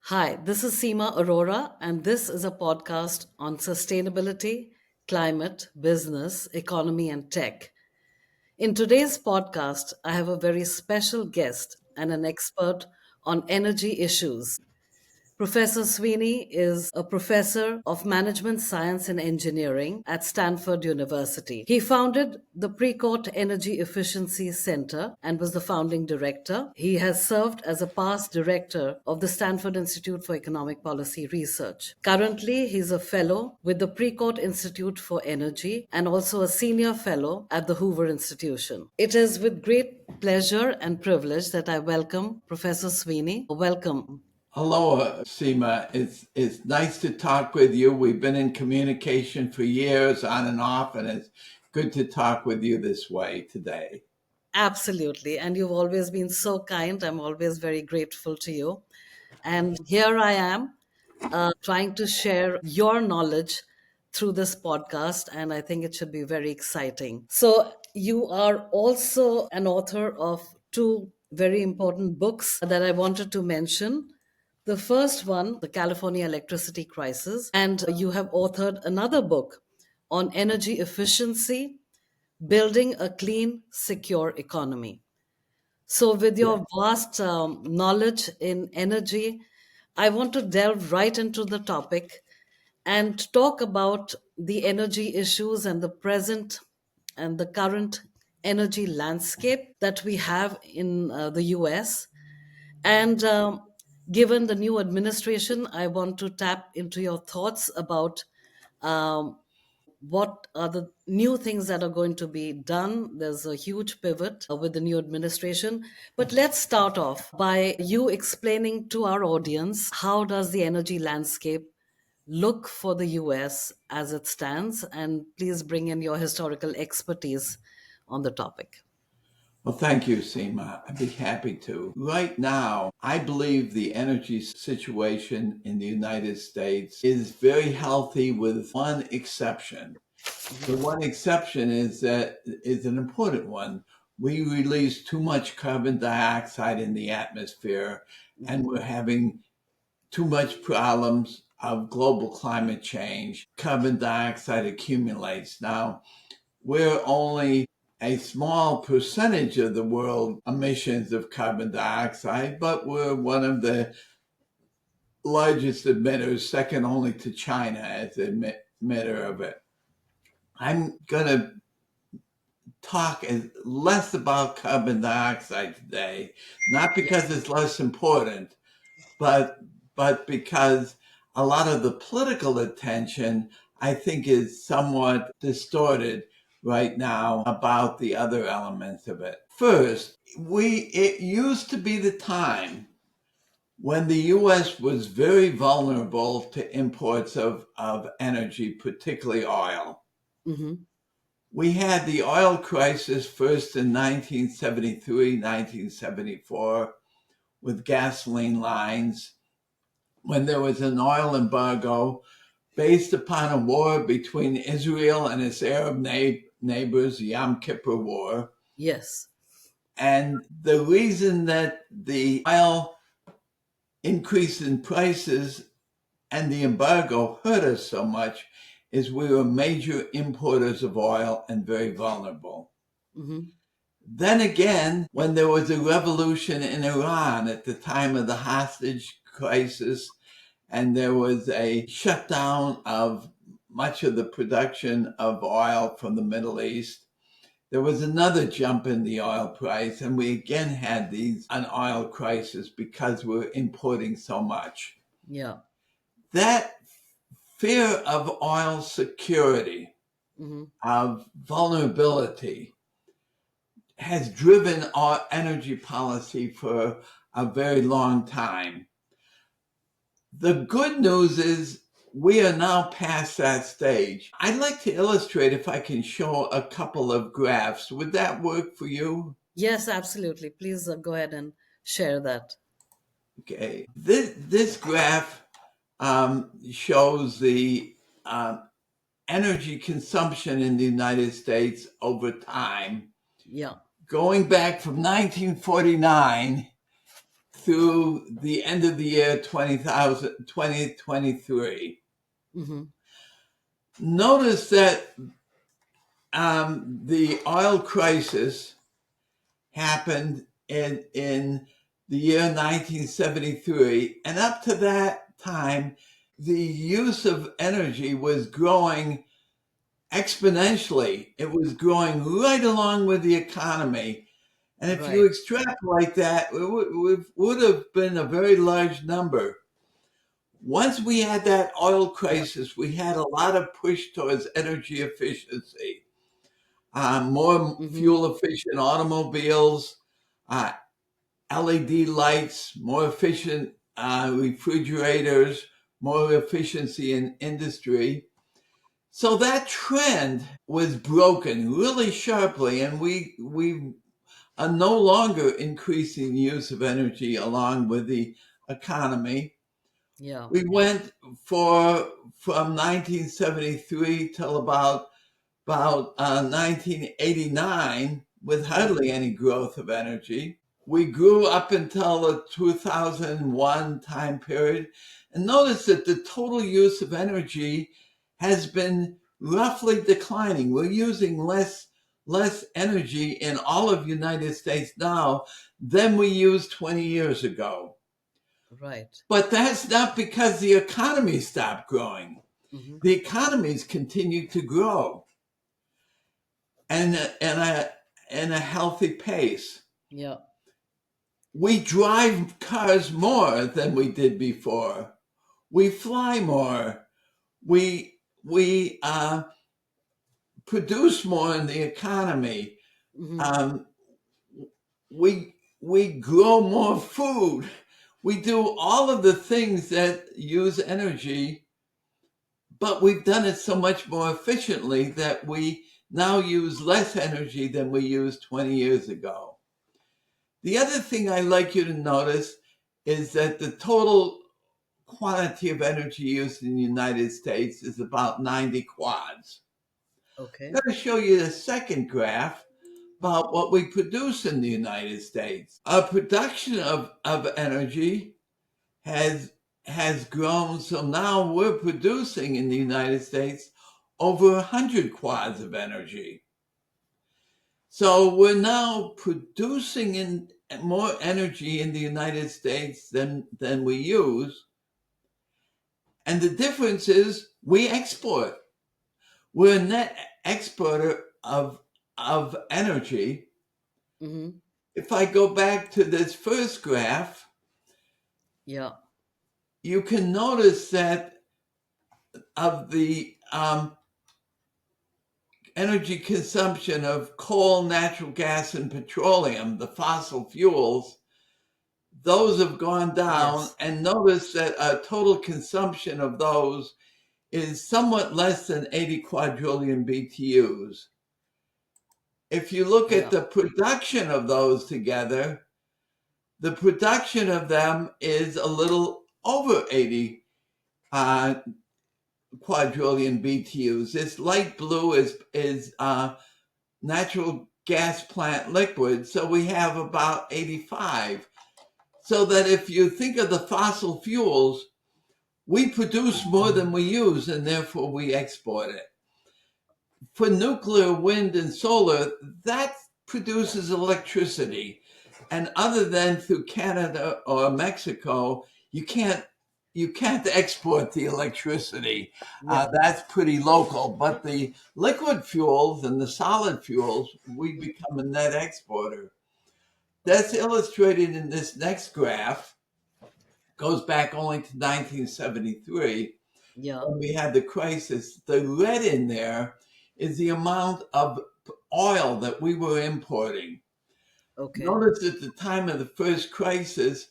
Hi, this is Seema Arora, and this is a podcast on sustainability, climate, business, economy, and tech. In today's podcast, I have a very special guest and an expert on energy issues. Professor Sweeney is a professor of management science and engineering at Stanford University. He founded the Precourt Energy Efficiency Center and was the founding director. He has served as a past director of the Stanford Institute for Economic Policy Research. Currently, he's a fellow with the Precourt Institute for Energy and also a senior fellow at the Hoover Institution. It is with great pleasure and privilege that I welcome Professor Sweeney. Welcome. Hello, Seema. It's nice to talk with you. We've been in communication for years, on and off, and it's good to talk with you this way today. Absolutely. And you've always been so kind. I'm always very grateful to you. And here I am trying to share your knowledge through this podcast. And I think it should be very exciting. So, you are also an author of two very important books that I wanted to mention. The first one, The California Electricity Crisis, and you have authored another book on energy efficiency, building a clean, secure economy. So, with Yeah. your vast knowledge in energy, I want to delve right into the topic and talk about the energy issues and the present and the current energy landscape that we have in the US. And given the new administration, I want to tap into your thoughts about um, what are the new things that are going to be done. There's a huge pivot with the new administration. But let's start off by you explaining to our audience how does the energy landscape look for the US as it stands, and please bring in your historical expertise on the topic. Well, thank you, Seema. I'd be happy to. Right now, I believe the energy situation in the United States is very healthy with one exception. The one exception is an important one. We release too much carbon dioxide in the atmosphere, and we're having too much problems of global climate change. Carbon dioxide accumulates. Now, we're only a small percentage of the world emissions of carbon dioxide, but we're one of the largest emitters, second only to China as an emitter of it. I'm going to talk less about carbon dioxide today, not because it's less important, but because a lot of the political attention, I think, is somewhat distorted right now about the other elements of it. First, it used to be the time when the US was very vulnerable to imports of energy, particularly oil. Mm-hmm. We had the oil crisis first in 1973, 1974, with gasoline lines, when there was an oil embargo based upon a war between Israel and its Arab neighbors, the Yom Kippur War. Yes. And the reason that the oil increase in prices and the embargo hurt us so much is we were major importers of oil and very vulnerable. Mm-hmm. Then again, when there was a revolution in Iran at the time of the hostage crisis, and there was a shutdown of much of the production of oil from the Middle East, there was another jump in the oil price, and we again had an oil crisis because we're importing so much. Yeah. That fear of oil security, Mm-hmm. of vulnerability, has driven our energy policy for a very long time. The good news is we are now past that stage. I'd like to illustrate, if I can show a couple of graphs. Would that work for you? Yes, absolutely. Please go ahead and share that. Okay. This graph shows the energy consumption in the United States over time, Yeah. going back from 1949 through the end of the year 2023, Mm-hmm. notice that the oil crisis happened in the year 1973. And up to that time, the use of energy was growing exponentially. It was growing right along with the economy. And if you Right. extrapolate that, it would have been a very large number. Once we had that oil Yeah. crisis, we had a lot of push towards energy efficiency, more Mm-hmm. fuel efficient automobiles, uh, LED lights, more efficient refrigerators, more efficiency in industry. So that trend was broken really sharply, and we are no longer increasing the use of energy along with the economy. Yeah. We went from 1973 till about 1989 with Mm-hmm. hardly any growth of energy. We grew up until the 2001 time period, and notice that the total use of energy has been roughly declining. We're using less energy in all of United States now than we used 20 years ago. Right. But that's not because the economy stopped growing. Mm-hmm. The economies continue to grow and in a healthy pace. Yeah. We drive cars more than we did before. We fly more. We produce more in the economy. Mm-hmm. Um, we grow more food. We do all of the things that use energy, but we've done it so much more efficiently that we now use less energy than we used 20 years ago. The other thing I'd like you to notice is that the total quantity of energy used in the United States is about 90 quads. Okay. I'm going to show you the second graph about what we produce in the United States. Our production of energy has grown, so now we're producing in the United States over 100 quads of energy. So we're now producing in more energy in the United States than we use. And the difference is we export. We're a net exporter of energy. Mm-hmm. If I go back to this first graph, Yeah. you can notice that of the energy consumption of coal, natural gas, and petroleum, the fossil fuels, those have gone down. Yes. And notice that our total consumption of those is somewhat less than 80 quadrillion BTUs. If you look at Yeah. the production of those together, the production of them is a little over 80 uh, quadrillion BTUs. This light blue is natural gas plant liquid, so we have about 85. So that if you think of the fossil fuels, we produce more than we use, and therefore we export it. For nuclear, wind, and solar, that produces electricity. And other than through Canada or Mexico, you can't export the electricity. Yeah. That's pretty local. But the liquid fuels and the solid fuels, we become a net exporter. That's illustrated in this next graph. Goes back only to 1973 Yeah. when we had the crisis. The red in there is the amount of oil that we were importing. Okay. Notice at the time of the first crisis,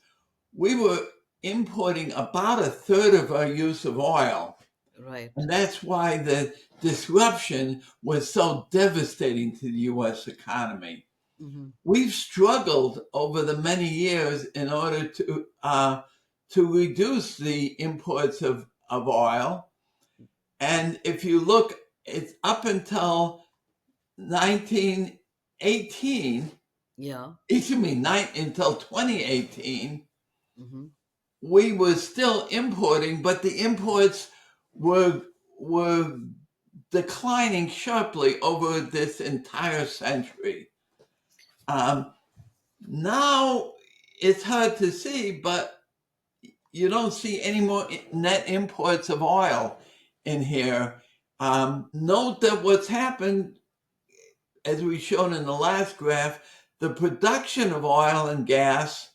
we were importing about a third of our use of oil. Right. And that's why the disruption was so devastating to the US economy. Mm-hmm. We've struggled over the many years in order to reduce the imports of oil. And if you look, it's up until 1918, Yeah. excuse me, until 2018, Hmm. we were still importing, but the imports were were declining sharply over this entire century. Um, Now it's hard to see, but you don't see any more net imports of oil in here. Note that what's happened, as we shown in the last graph, the production of oil and gas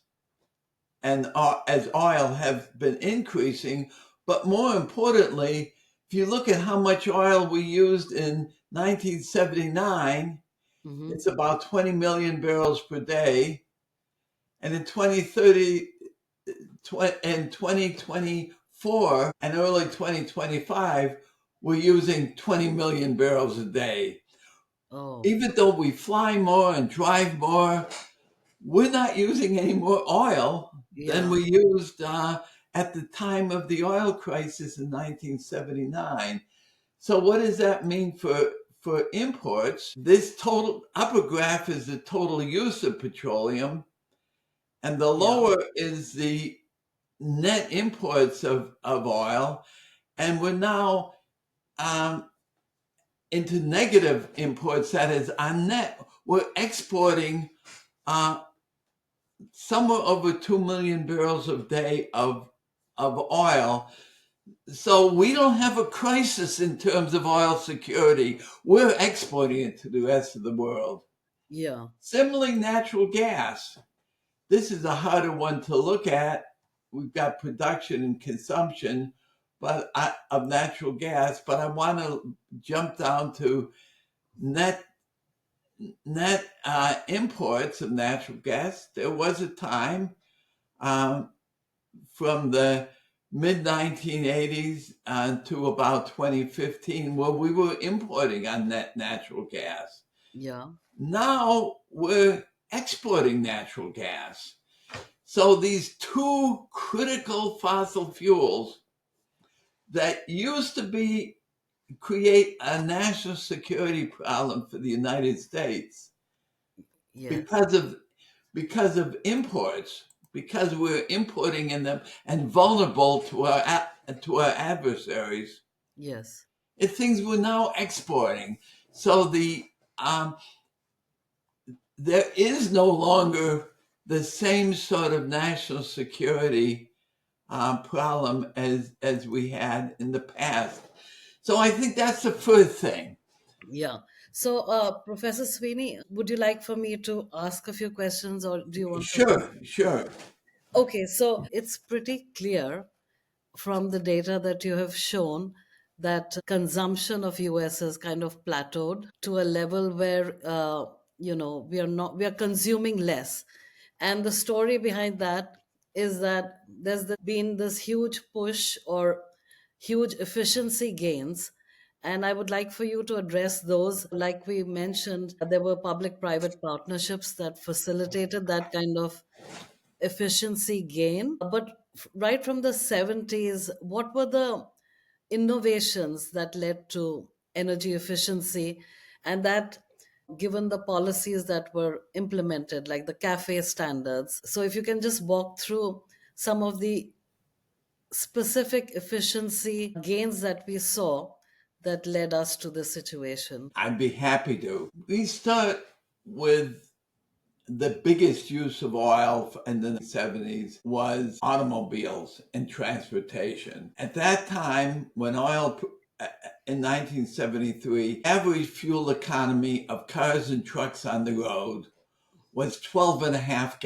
and as oil have been increasing, but more importantly, if you look at how much oil we used in 1979, Hmm. it's about 20 million barrels per day. And in 2030 and 2024 and early 2025, we're using 20 million barrels a day. Oh, Even though we fly more and drive more, we're not using any more oil than yeah, we used at the time of the oil crisis in 1979. So what does that mean for imports? This total upper graph is the total use of petroleum, and the yeah, lower is the net imports of oil. And we're now um, into negative imports. That is, on net, we're exporting uh, somewhere over 2 million barrels a day of oil. So we don't have a crisis in terms of oil security. We're exporting it to the rest of the world. yeah, Similarly, natural gas. This is a harder one to look at. We've got production and consumption of natural gas, but I want to jump down to net imports of natural gas. There was a time um, from the mid 1980s to about 2015 where we were importing on net natural gas. yeah, Now we're exporting natural gas. So these two critical fossil fuels that used to be create a national security problem for the United States yes, because of imports, because we're importing in them and vulnerable to our adversaries. yes, It's things we're now exporting. So um, there is no longer the same sort of national security problem as we had in the past. So I think that's the first thing. yeah. So, Professor Sweeney, would you like for me to ask a few questions or do you want to? Sure, sure. Okay, so it's pretty clear from the data that you have shown that consumption of US has kind of plateaued to a level where we are consuming less, and the story behind that is that been this huge push or huge efficiency gains, and I would like for you to address those. Like we mentioned, there were public private partnerships that facilitated that kind of efficiency gain. But right from the 70s, what were the innovations that led to energy efficiency? And that, given the policies that were implemented, like the cafe standards. So, if you can just walk through some of the specific efficiency gains that we saw that led us to this situation. I'd be happy to. We start with the biggest use of oil in the 70s was automobiles and transportation. At that time, when oil in 1973, average fuel economy of cars and trucks on the road was 12 and a half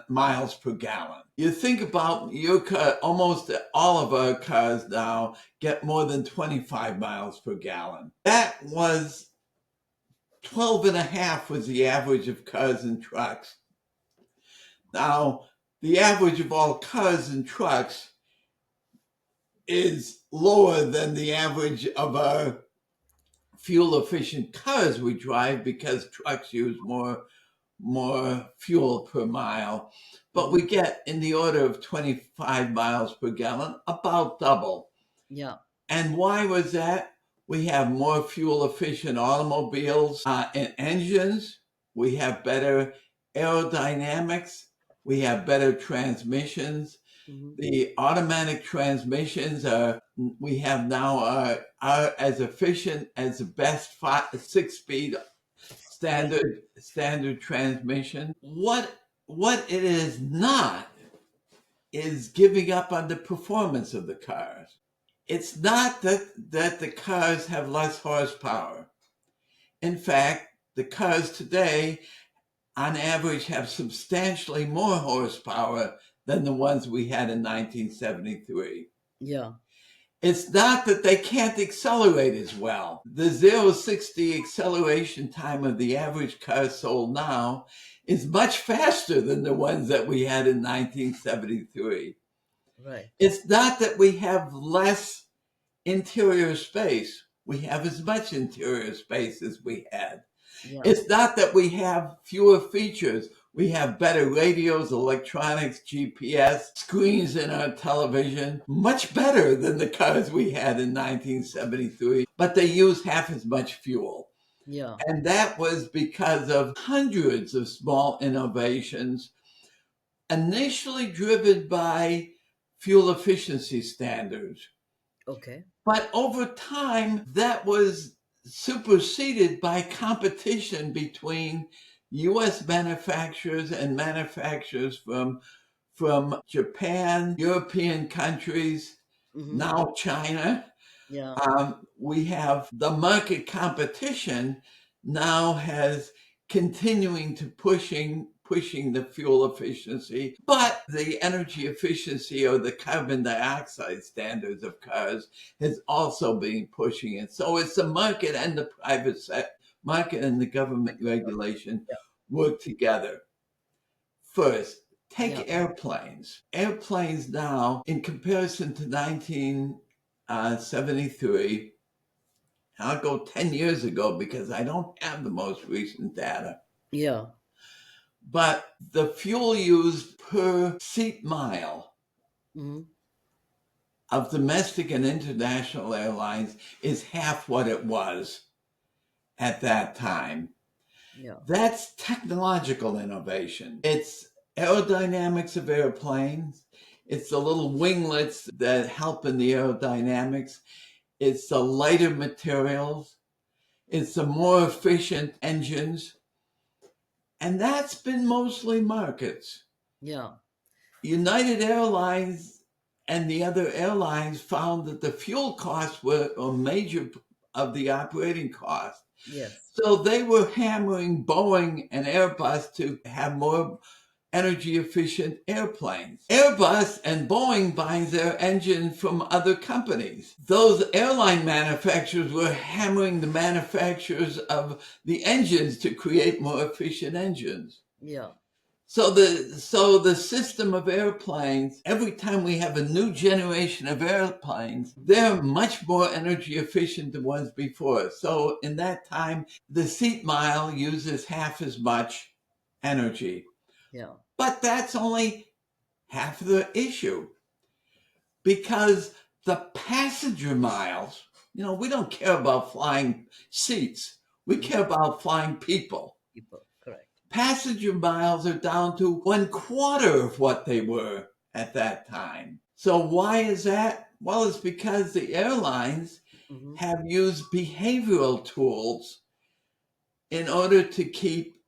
miles per gallon. You think about your car, almost all of our cars now get more than 25 miles per gallon. That was 12 and a half was the average of cars and trucks. Now, the average of all cars and trucks is lower than the average of our fuel efficient cars we drive because trucks use more fuel per mile. But Mhm. we get in the order of 25 miles per gallon, about double. Yeah, And why was that? We have more fuel efficient automobiles and engines. We have better aerodynamics. We have better transmissions. Hmm. The automatic transmissions we have now are as efficient as the best 6-speed Yeah. standard transmission. What it is not is giving up on the performance of the cars. It's not that the cars have less horsepower. In fact, the cars today, on average, have substantially more horsepower than the ones we had in 1973. Yeah. It's not that they can't accelerate as well. The 0-60 acceleration time of the average car sold now is much faster than the ones that we had in 1973. Right. It's not that we have less interior space. We have as much interior space as we had. Yeah. It's not that we have fewer features. We have better radios, electronics, GPS, screens in our television, much better than the cars we had in 1973, but they use half as much fuel. Yeah. And that was because of hundreds of small innovations, initially driven by fuel efficiency standards. Okay. But over time, that was superseded by competition between US manufacturers and manufacturers from Japan, European countries, Hmm. now China. Yeah. We have the market competition now has continuing to pushing the fuel efficiency, but the energy efficiency or the carbon dioxide standards of cars has also been pushing it. So it's the market and the market and the government regulation Yeah. work together. First, Yeah. take airplanes. Airplanes now, in comparison to 1973, I'll go 10 years ago because I don't have the most recent data, Yeah. but the fuel used per seat mile Hmm. of domestic and international airlines is half what it was at that time. Yeah. That's technological innovation. It's aerodynamics of airplanes. It's the little winglets that help in the aerodynamics. It's the lighter materials. It's the more efficient engines. And that's been mostly markets. Yeah. United Airlines and the other airlines found that the fuel costs were a major of the operating cost. Yes. So they were hammering Boeing and Airbus to have more energy efficient airplanes. Airbus and Boeing buys their engine from other companies. Those airline manufacturers were hammering the manufacturers of the engines to create more efficient engines. Yeah. So the system of airplanes, every time we have a new generation of airplanes, they're much more energy efficient than ones before. So in that time, the seat mile uses half as much energy. Yeah. But that's only half the issue because the passenger miles, we don't care about flying seats. We Mhm. care about flying people. People. Correct. Passenger miles are down to 1/4 of what they were at that time. So why is that? Well, it's because the airlines Hmm. have used behavioral tools in order to keep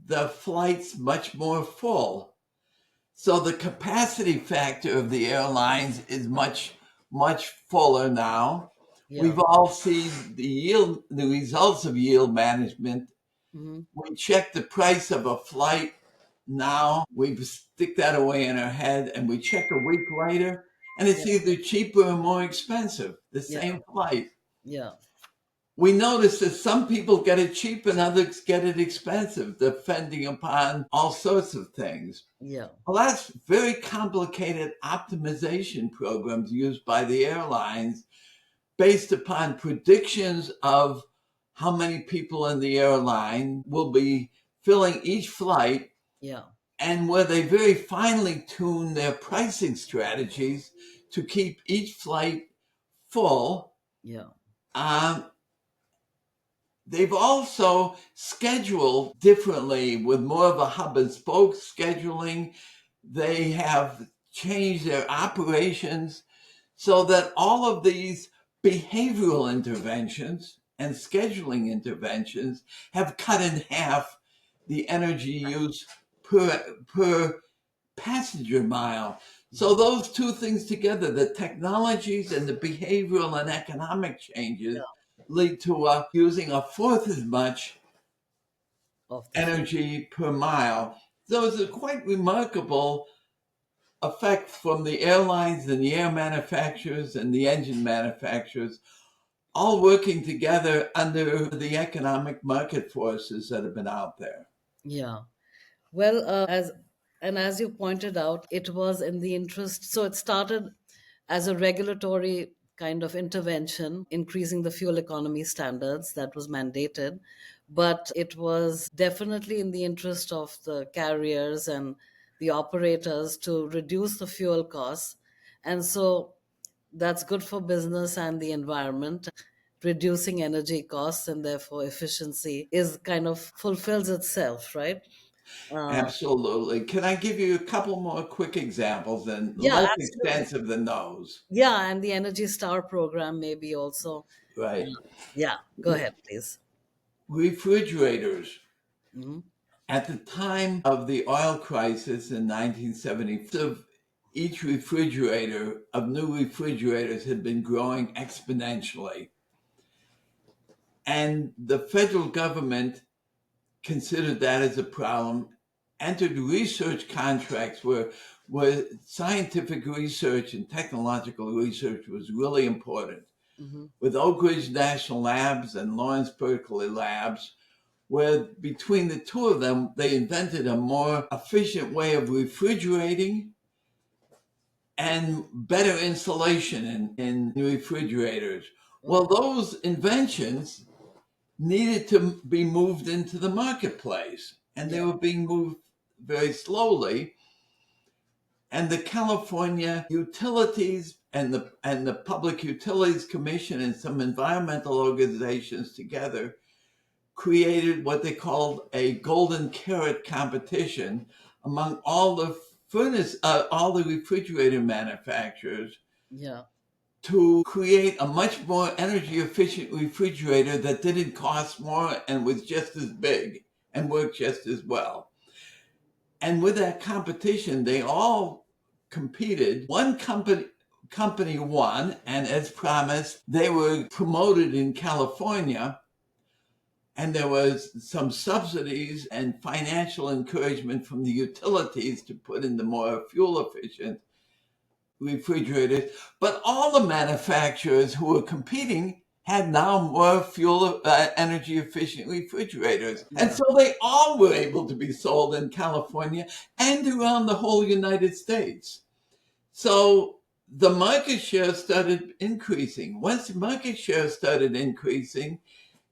the flights much more full. So the capacity factor of the airlines is much, much fuller now. Yeah. We've all seen the results of yield management. Hmm. We check the price of a flight now. We stick that away in our head and we check a week later and Yeah. it's either cheaper or more expensive, the Yeah. same flight. Yeah. We notice that some people get it cheap and others get it expensive, depending upon all sorts of things. Yeah. Well, that's very complicated optimization programs used by the airlines based upon predictions of how many people in the airline will be filling each flight, Yeah. and where they very finely tune their pricing strategies to keep each flight full. Yeah. Um, they've also scheduled differently with more of a hub and spoke scheduling. They have change their operations so that all of these behavioral interventions and scheduling interventions have cut in half the energy use per passenger mile. So those two things together, the technologies and the behavioral and economic changes, Yeah. lead to using a fourth as much Of the fuel. energy per mile. So it's a quite remarkable effect from the airlines and the air manufacturers and the engine manufacturers, all working together under the economic market forces that have been out there. Yeah. Well, as you pointed out, it was in the interest. So it started as a regulatory kind of intervention, increasing the fuel economy standards that was mandated, but it was definitely in the interest of the carriers and the operators to reduce the fuel costs, and so that's good for business and the environment. Reducing energy costs and therefore efficiency is kind of fulfills itself, right? Uh, Absolutely. Can I give you a couple more quick examples and yeah, less absolutely. extensive than those? Yeah, and the Energy Star program maybe also. Right. Yeah, go ahead, please. Refrigerators. Hmm. At the time of the oil crisis in 1970, of each refrigerator of new refrigerators had been growing exponentially. And the federal government considered that as a problem, entered research contracts where scientific research and technological research was really important. Hmm. With Oak Ridge National Labs and Lawrence Berkeley Labs, where between the two of them, they invented a more efficient way of refrigerating and better insulation in refrigerators. Well, Okay. those inventions needed to be moved into the marketplace, and they Yeah. were being moved very slowly. And the California utilities and the Public Utilities Commission and some environmental organizations together created what they called a golden carrot competition among all the refrigerator manufacturers Yeah. to create a much more energy efficient refrigerator that didn't cost more and was just as big and worked just as well. And with that competition, they all competed. One company won, and as promised, they were promoted in California, and there was some subsidies and financial encouragement from the utilities to put in the more fuel efficient refrigerators. But all the manufacturers who were competing had now more fuel energy efficient refrigerators. And Yeah. so they all were able to be sold in California and around the whole United States. So the market share started increasing. Once the market share started increasing,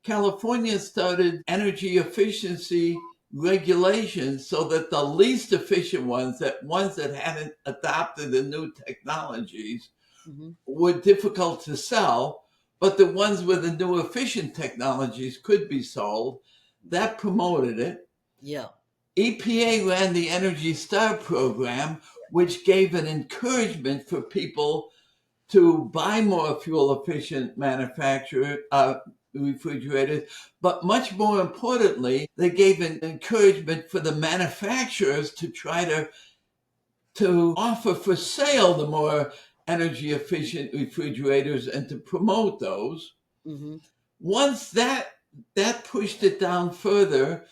California started energy efficiency regulations so that the least efficient ones that hadn't adopted the new technologies Hmm. were difficult to sell, but the ones with the new efficient technologies could be sold. That promoted it. Yeah. EPA ran the Energy Star program, which gave an encouragement for people to buy more fuel efficient refrigerators, but much more importantly, they gave an encouragement for the manufacturers to try to offer for sale the more energy efficient refrigerators and to promote those. Hmm. Once that pushed it down further,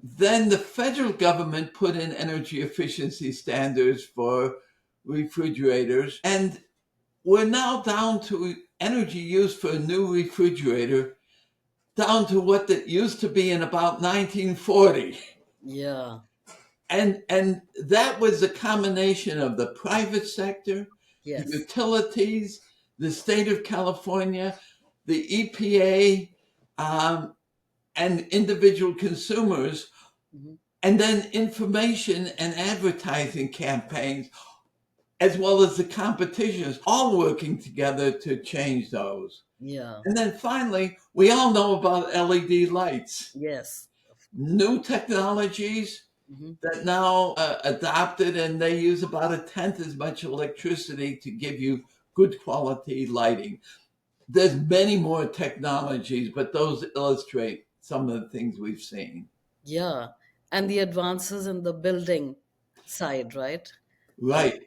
then the federal government put in energy efficiency standards for refrigerators, and we're now down to energy used for a new refrigerator down to what that used to be in about 1940. Yeah. And that was a combination of the private sector, the Yes. utilities, the state of California, the EPA, and individual consumers, Hmm. and then information and advertising campaigns, as well as the competitions, all working together to change those. Yeah. And then finally, we all know about LED lights. Yes. New technologies, Hmm. that now adopted, and they use about a tenth as much electricity to give you good quality lighting. There's many more technologies, but those illustrate some of the things we've seen. Yeah. And the advances in the building side, right? Uh, Right.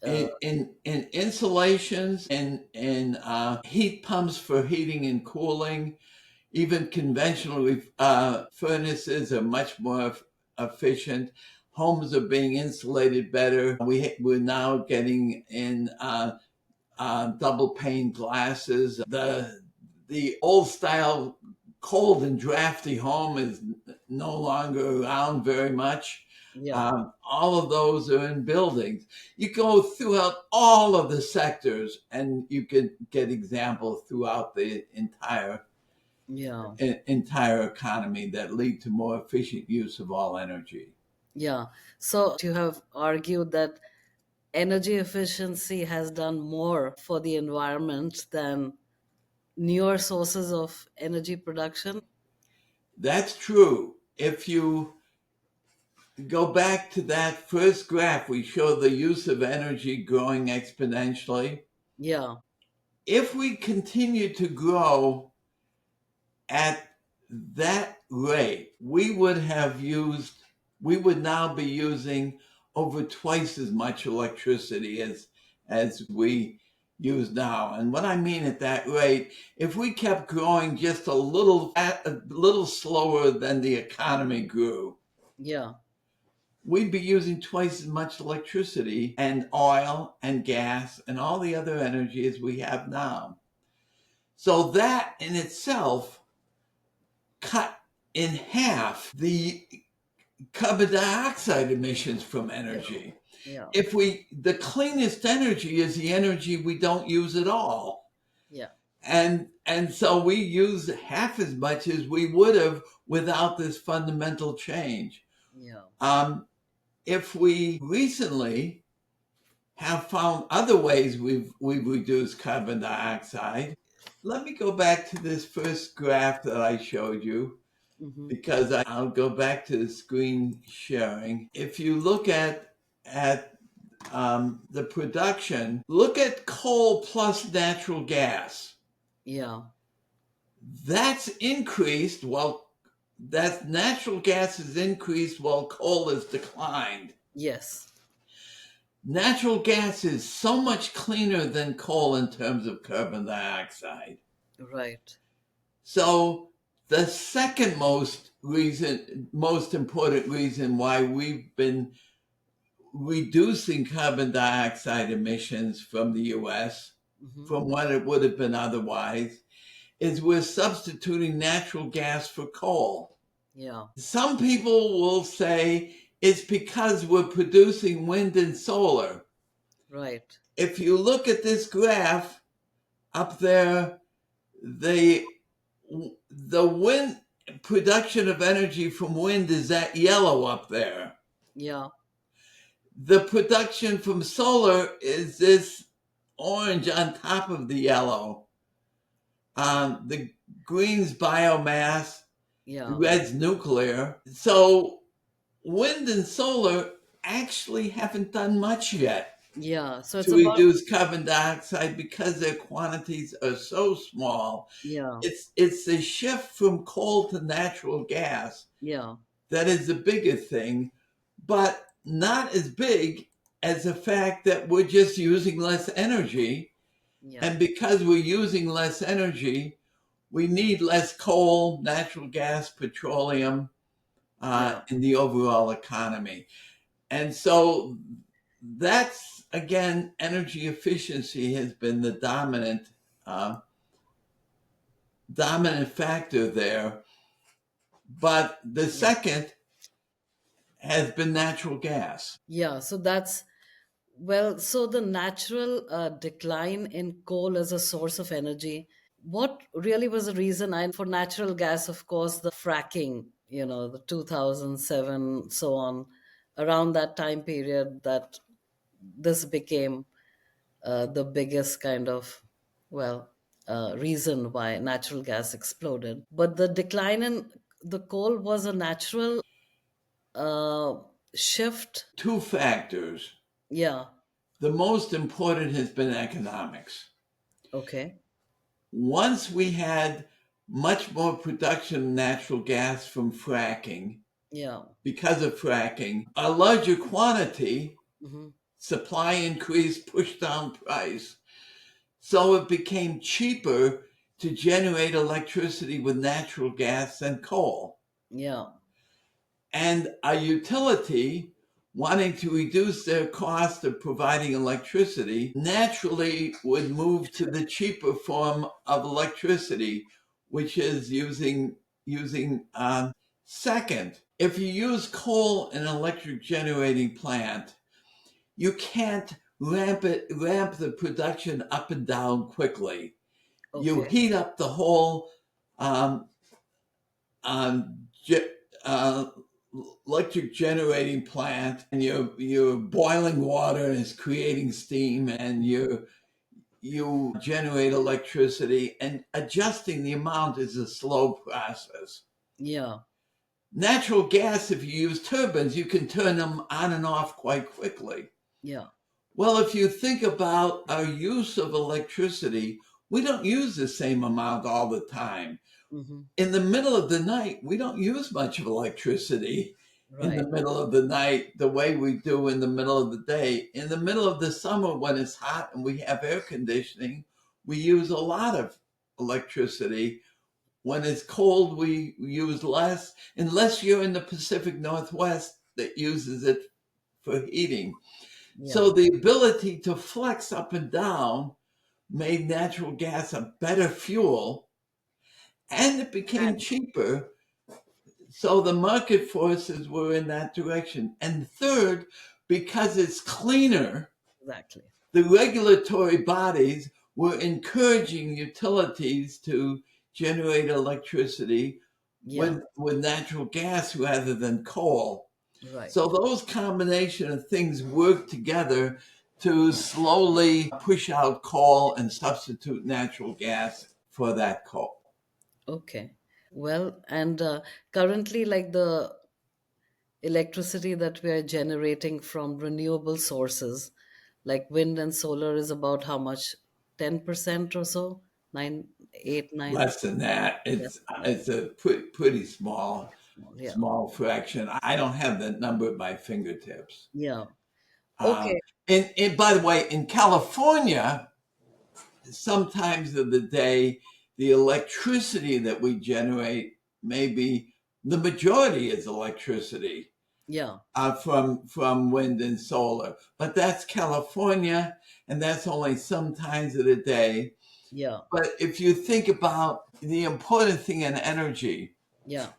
uh, In insulations and in heat pumps for heating and cooling, even conventional furnaces are much more efficient. Homes are being insulated better. We're now getting in double pane glasses. The old style cold and drafty home is no longer around very much. yeah. All of those are in buildings. You go throughout all of the sectors, and you can get examples throughout the Yeah. entire economy that lead to more efficient use of all energy. Yeah. So you have argued that energy efficiency has done more for the environment than newer sources of energy production. That's true. If you go back to that first graph, we show the use of energy growing exponentially. Yeah. If we continue to grow at that rate, we would now be using over twice as much electricity as we use now. And what I mean at that rate, if we kept growing just a little slower than the economy grew, Yeah. we'd be using twice as much electricity and oil and gas and all the other energy as we have now. So that in itself cut in half the carbon dioxide emissions from Yeah. energy. Yeah. The cleanest energy is the energy we don't use at all. Yeah. And so we use half as much as we would have without this fundamental change. Yeah. Um, if we recently have found other ways we've reduced carbon dioxide. Let me go back to this first graph that I showed you Hmm. because I'll go back to the screen sharing. If you look at the production, look at coal plus natural gas. Yeah. That's increased while that natural gas has increased while coal has declined. Yes. Natural gas is so much cleaner than coal in terms of carbon dioxide. Right. So the second most important reason why we've been reducing carbon dioxide emissions from the US Hmm. from what it would have been otherwise is we're substituting natural gas for coal. Yeah. Some people will say it's because we're producing wind and solar. Right. If you look at this graph up there, the the wind production of energy from wind is that yellow up there. Yeah. The production from solar is this orange on top of the yellow. The green's biomass, the Yeah. red's nuclear. So wind and solar actually haven't done much yet Yeah. So it's to about, reduce carbon dioxide because their quantities are so small. yeah. It's the shift from coal to natural gas Yeah. that is the bigger thing, but not as big as the fact that we're just using less energy. Yeah. And because we're using less energy, we need less coal, natural gas, petroleum Yeah. in the overall economy. And so that's, again, energy efficiency has been the dominant factor there. But the Yeah. second has been natural gas. Yeah. So that's, well, so the natural decline in coal as a source of energy, what really was the reason? And for natural gas, of course, the fracking, the 2007, so on, around that time period, that this became the biggest kind of, well, reason why natural gas exploded. But the decline in the coal was a natural. Uh, Shift. Two factors. Yeah. The most important has been economics. Okay. Once we had much more production of natural gas from fracking, Yeah. because of fracking, a larger quantity, Hmm. supply increase, pushed down price. So it became cheaper to generate electricity with natural gas than coal. Yeah. And a utility wanting to reduce their cost of providing electricity naturally would move to the cheaper form of electricity, which is using second. If you use coal in an electric generating plant, you can't ramp the production up and down quickly. You Okay. heat up the whole um, um, ge- uh, electric generating plant, and you're boiling water and it's creating steam, and you generate electricity, and adjusting the amount is a slow process. Yeah. Natural gas, if you use turbines, you can turn them on and off quite quickly. Yeah. Well, if you think about our use of electricity, we don't use the same amount all the time. Hmm. In the middle of the night, we don't use much of electricity in the Right. middle of the night the way we do in the middle of the day. In the middle of the summer, when it's hot and we have air conditioning, we use a lot of electricity. When it's cold, we use less, unless you're in the Pacific Northwest that uses it for heating. Yeah. So the ability to flex up and down made natural gas a better fuel, and it became And cheaper. So the market forces were in that direction. And third, because it's cleaner, exactly. the regulatory bodies were encouraging utilities to generate electricity Yeah. with natural gas rather than coal. Right. So those combination of things work together to slowly push out coal and substitute natural gas for that coal. Okay. Well, and currently, like the electricity that we are generating from renewable sources, like wind and solar, is about how much? 10% or so? Nine, eight, nine? Less than that, Yes. it's a pretty small Yeah. small fraction. I don't have that number at my fingertips. Yeah. Um, Okay. and by the way, in California, sometimes of the day, the electricity that we generate, maybe the majority is electricity Yeah. from wind and solar. But that's California, and that's only sometimes of the day. Yeah. But if you think about the important thing in energy Yeah.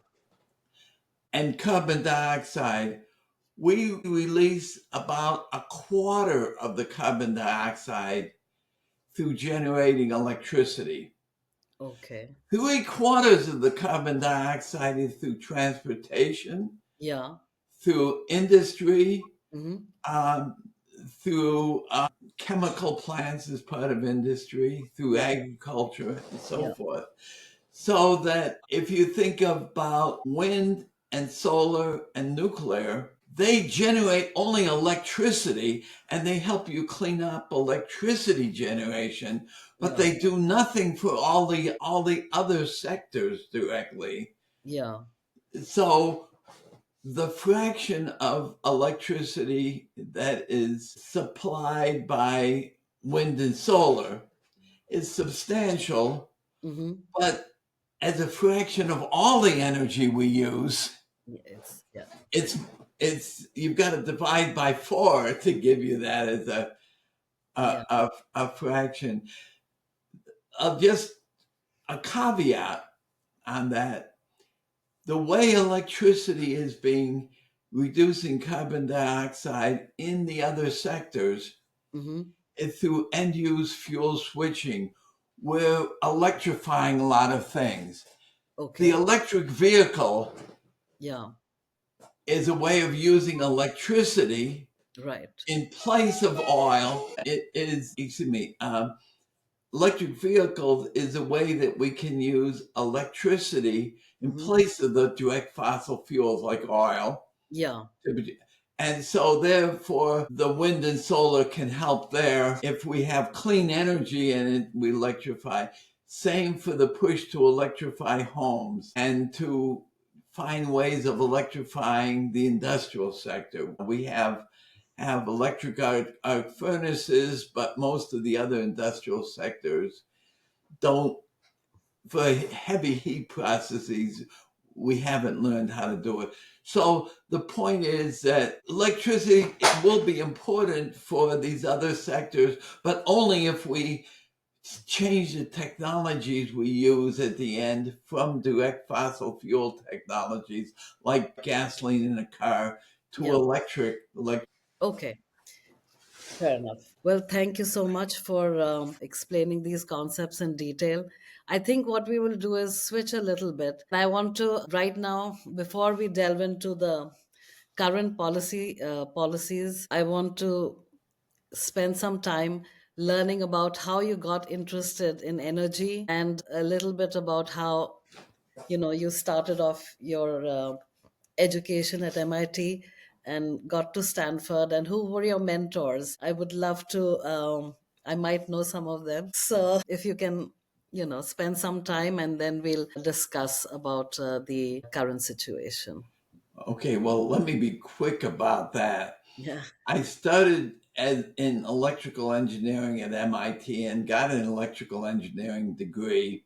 and carbon dioxide, we release about a quarter of the carbon dioxide through generating electricity. Okay. Three-quarters of the carbon dioxide is through transportation, Yeah. through industry, Mm-hmm. um, through chemical plants as part of industry, through Yeah. agriculture, and so Yeah. forth. So that if you think about wind and solar and nuclear, they generate only electricity and they help you clean up electricity generation, but Yeah. they do nothing for all the other sectors directly. Yeah. So the fraction of electricity that is supplied by wind and solar is substantial, Mm-hmm. but as a fraction of all the energy we use, Yeah. Yeah. it's you've got to divide by four to give you that as Yeah. a fraction. Just a caveat on that: the way electricity is being reducing carbon dioxide in the other sectors Mm-hmm. is through end use fuel switching. We're electrifying a lot of things. The Okay. electric vehicle Yeah. is a way of using electricity Right. in place of oil. It is, excuse me, electric vehicles is a way that we can use electricity in Mm-hmm. place of the direct fossil fuels like oil. Yeah. And so therefore the wind and solar can help there if we have clean energy and we electrify. Same for the push to electrify homes and to find ways of electrifying the industrial sector. We have electric arc furnaces, but most of the other industrial sectors don't. For heavy heat processes, we haven't learned how to do it. So the point is that electricity will be important for these other sectors, but only if we change the technologies we use at the end from direct fossil fuel technologies like gasoline in a car to Yeah. electric. Okay. Fair enough. Well, thank you so much for explaining these concepts in detail. I think what we will do is switch a little bit. I want to, right now, before we delve into the current policies, I want to spend some time learning about how you got interested in energy and a little bit about how you started off your education at MIT and got to Stanford, and who were your mentors? I would love to. I might know some of them. So if you can, spend some time, and then we'll discuss about the current situation. Okay, well, let me be quick about that. Yeah. I studied in electrical engineering at MIT and got an electrical engineering degree.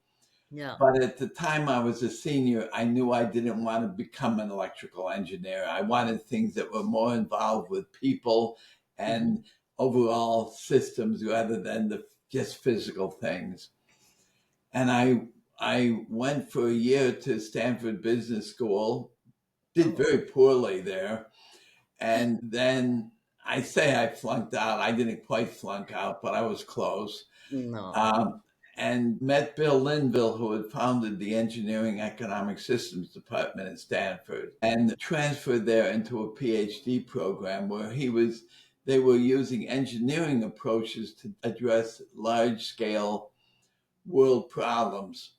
Yeah. But at the time I was a senior, I knew I didn't want to become an electrical engineer. I wanted things that were more involved with people Hmm. and overall systems rather than the just physical things. And I went for a year to Stanford Business School, did Oh very poorly there, and then I say I flunked out. I didn't quite flunk out, but I was close. no. Um, and met Bill Linville, who had founded the Engineering Economic Systems Department at Stanford, and transferred there into a PhD program where they were using engineering approaches to address large scale world problems.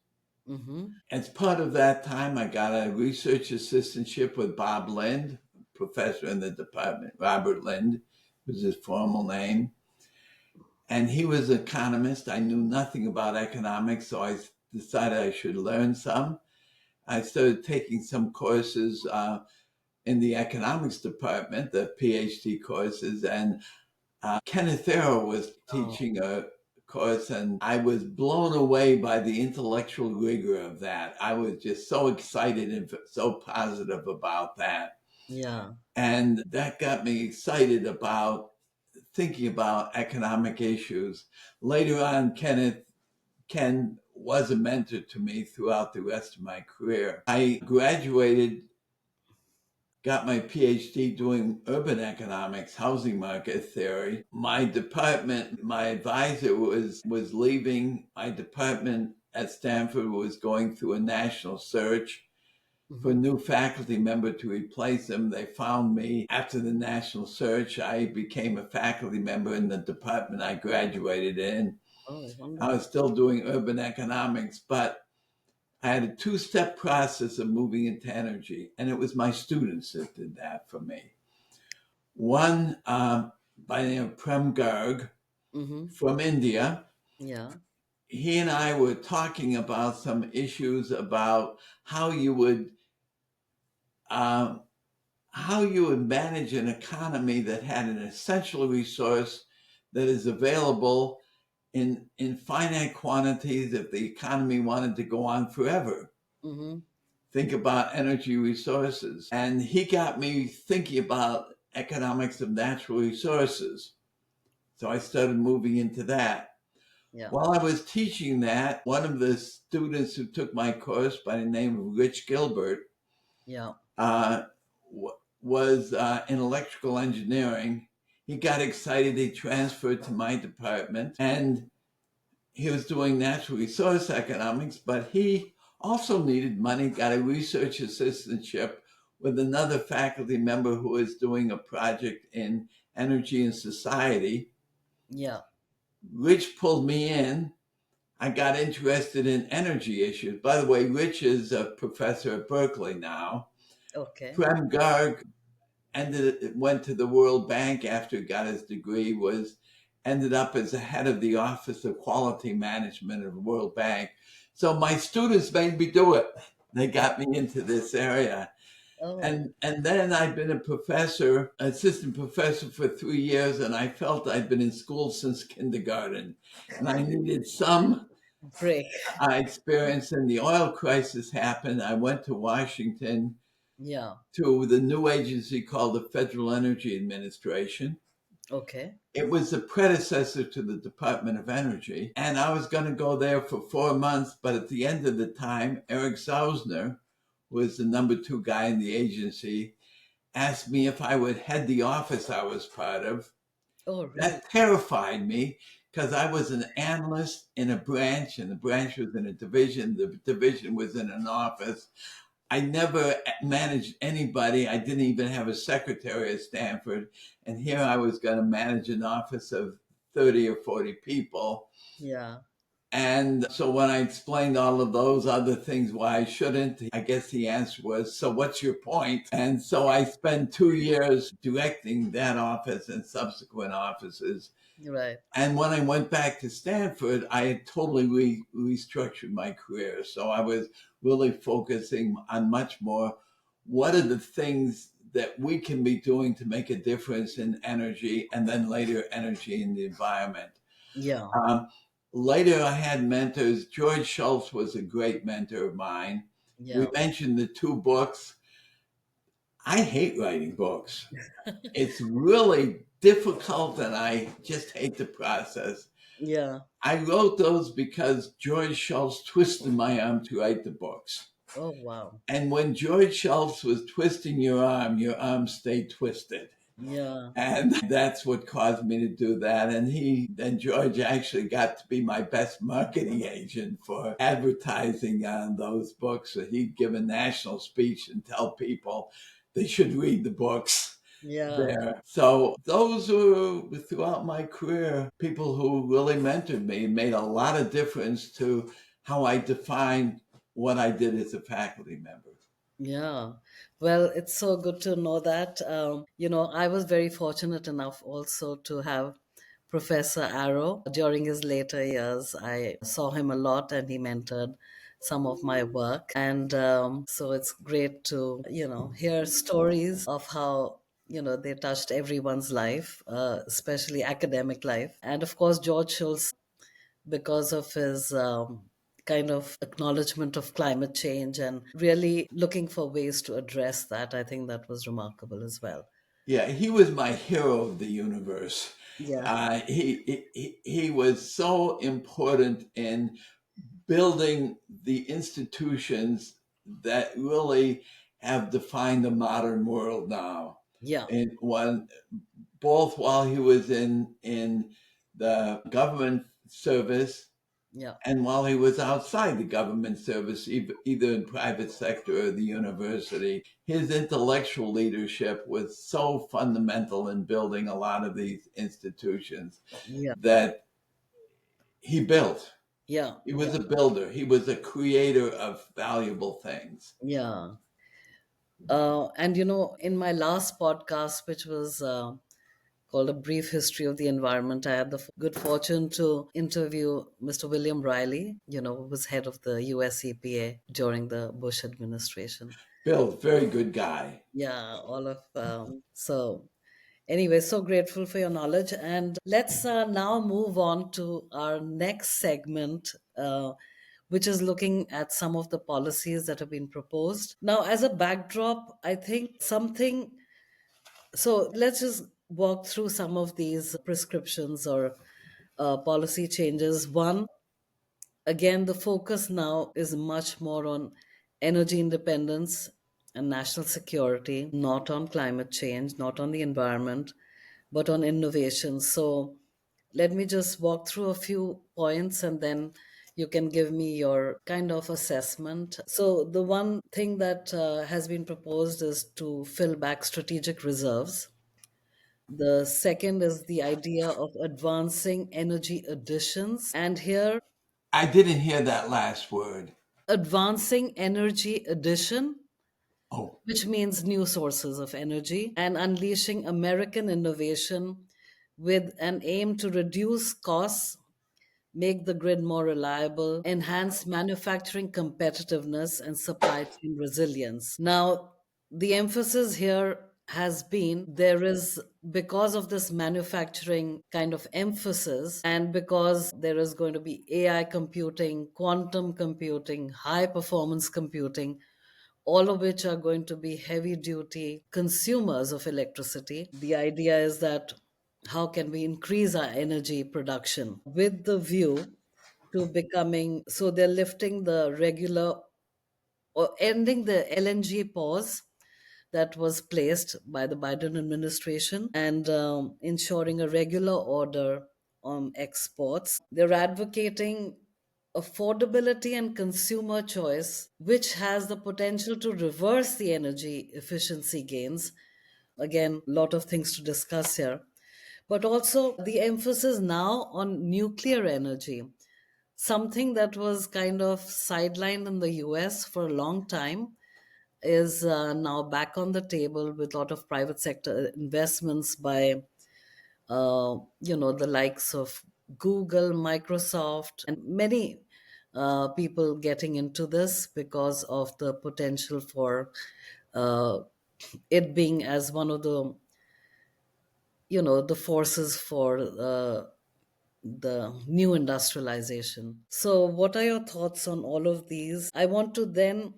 Hmm. As part of that time, I got a research assistantship with Bob Lind, professor in the department. Robert Lind was his formal name. And he was an economist. I knew nothing about economics, so I decided I should learn some. I started taking some courses in the economics department, the PhD courses, and Kenneth Arrow was Oh, teaching a course, and I was blown away by the intellectual rigor of that. I was just so excited and so positive about that. yeah. And that got me excited about thinking about economic issues. Later on, Ken was a mentor to me throughout the rest of my career. I graduated, got my PhD doing urban economics, housing market theory. My department, my advisor was leaving. My department at Stanford was going through a national search for a Hmm. new faculty member to replace him. They found me after the national search. I became a faculty member in the department I graduated in. Oh, I was wonderful. still doing urban economics, but I had a two-step process of moving into energy, and it was my students that did that for me. One, by the name of Prem Garg Hmm. from India, Yeah. he and I were talking about some issues about how you would um, manage an economy that had an essential resource that is available in finite quantities if the economy wanted to go on forever. Hmm. Think about energy resources. And he got me thinking about economics of natural resources. So I started moving into that. Yeah. While I was teaching that, one of the students who took my course by the name of Rich Gilbert Yeah. uh, was in electrical engineering. He got excited. He transferred to my department and he was doing natural resource economics, but he also needed money, got a research assistantship with another faculty member who was doing a project in energy and society. Yeah. Rich pulled me in. I got interested in energy issues. By the way, Rich is a professor at Berkeley now. Okay. Prem Garg went to the World Bank after he got his degree, ended up as the head of the Office of Quality Management of the World Bank. So my students made me do it. They got me into this area. Oh, And then I've been a professor, assistant professor for 3 years, and I felt I'd been in school since kindergarten. And I needed some break. experience. And the oil crisis happened. I went to Washington Yeah. to the new agency called the Federal Energy Administration. Okay. It was the predecessor to the Department of Energy. And I was going to go there for 4 months. But at the end of the time, Eric Zausner, who was the number two guy in the agency, asked me if I would head the office I was part of. Oh, really? That terrified me because I was an analyst in a branch, and the branch was in a division. The division was in an office. I never managed anybody. I didn't even have a secretary at Stanford. And here I was going to manage an office of 30 or 40 people. Yeah. And so when I explained all of those other things why I shouldn't, I guess the answer was, so what's your point? And so I spent 2 years directing that office and subsequent offices. Right. And when I went back to Stanford, I had totally restructured my career. So I was really focusing on much more what are the things that we can be doing to make a difference in energy and then later energy in the environment. Yeah. Um, Later, I had mentors. George Schultz was a great mentor of mine. We Yeah. mentioned the two books. I hate writing books. It's really difficult and I just hate the process. Yeah. I wrote those because George Schultz twisted my arm to write the books. Oh, wow. And when George Schultz was twisting your arm stayed twisted. Yeah. And that's what caused me to do that. And George actually got to be my best marketing agent for advertising on those books. So he'd give a national speech and tell people they should read the books Yeah. there. So those were throughout my career, people who really mentored me, made a lot of difference to how I defined what I did as a faculty member. Yeah. Well, it's so good to know that. I was very fortunate enough also to have Professor Arrow during his later years. I saw him a lot and he mentored some of my work. And so it's great to, hear stories of how, they touched everyone's life, especially academic life. And of course, George Schultz, because of his kind of acknowledgement of climate change and really looking for ways to address that. I think that was remarkable as well. Yeah, he was my hero of the universe. Yeah, He was so important in building the institutions that really have defined the modern world now. yeah, And both while he was in the government service yeah, and while he was outside the government service, either in private sector or the university, his intellectual leadership was so fundamental in building a lot of these institutions yeah, that he built. yeah, He yeah, was a builder. He was a creator of valuable things. yeah. And in my last podcast, which was called A Brief History of the Environment, I had the good fortune to interview Mr. William Riley, who was head of the US EPA during the Bush administration. Bill, very good guy. Yeah, all of so anyway, so grateful for your knowledge. And let's now move on to our next segment, which is looking at some of the policies that have been proposed. Now, as a backdrop, I think so let's just walk through some of these prescriptions or policy changes. One, again, the focus now is much more on energy independence and national security, not on climate change, not on the environment, but on innovation. So let me just walk through a few points and then you can give me your kind of assessment. So, the one thing that has been proposed is to fill back strategic reserves. The second is the idea of advancing energy additions. And here, I didn't hear that last word. advancing energy addition. Oh, which means new sources of energy, and unleashing American innovation with an aim to reduce costs, make the grid more reliable, enhance manufacturing competitiveness, and supply chain resilience. Now, the emphasis here has been there is, because of this manufacturing kind of emphasis, and because there is going to be AI computing, quantum computing, high performance computing, all of which are going to be heavy duty consumers of electricity. The idea is that how can we increase our energy production with the view to becoming, so they're lifting the regular or ending the LNG pause that was placed by the Biden administration, and ensuring a regular order on exports. They're advocating affordability and consumer choice, which has the potential to reverse the energy efficiency gains. Again, a lot of things to discuss here. But also the emphasis now on nuclear energy, something that was kind of sidelined in the US for a long time, is now back on the table with a lot of private sector investments by the likes of Google, Microsoft, and many people getting into this because of the potential for uh, it being as one of the the forces for the new industrialization. So, what are your thoughts on all of these? I want to then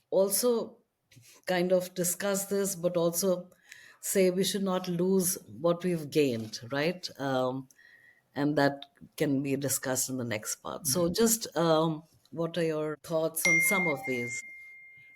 also kind of discuss this, but also say we should not lose what we've gained, right? And that can be discussed in the next part. So, just what are your thoughts on some of these?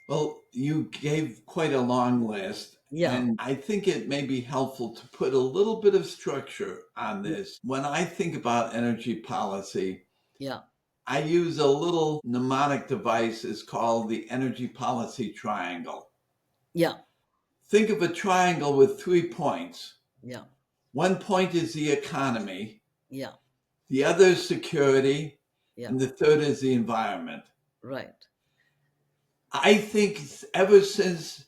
well, you gave quite a long list, Yeah, and I think it may be helpful to put a little bit of structure on this. When I think about energy policy, yeah, I use a little mnemonic device. It's called the energy policy triangle. yeah, Think of a triangle with 3 points. yeah, One point is the economy, yeah, the other is security, yeah, and the third is the environment. right. I think ever since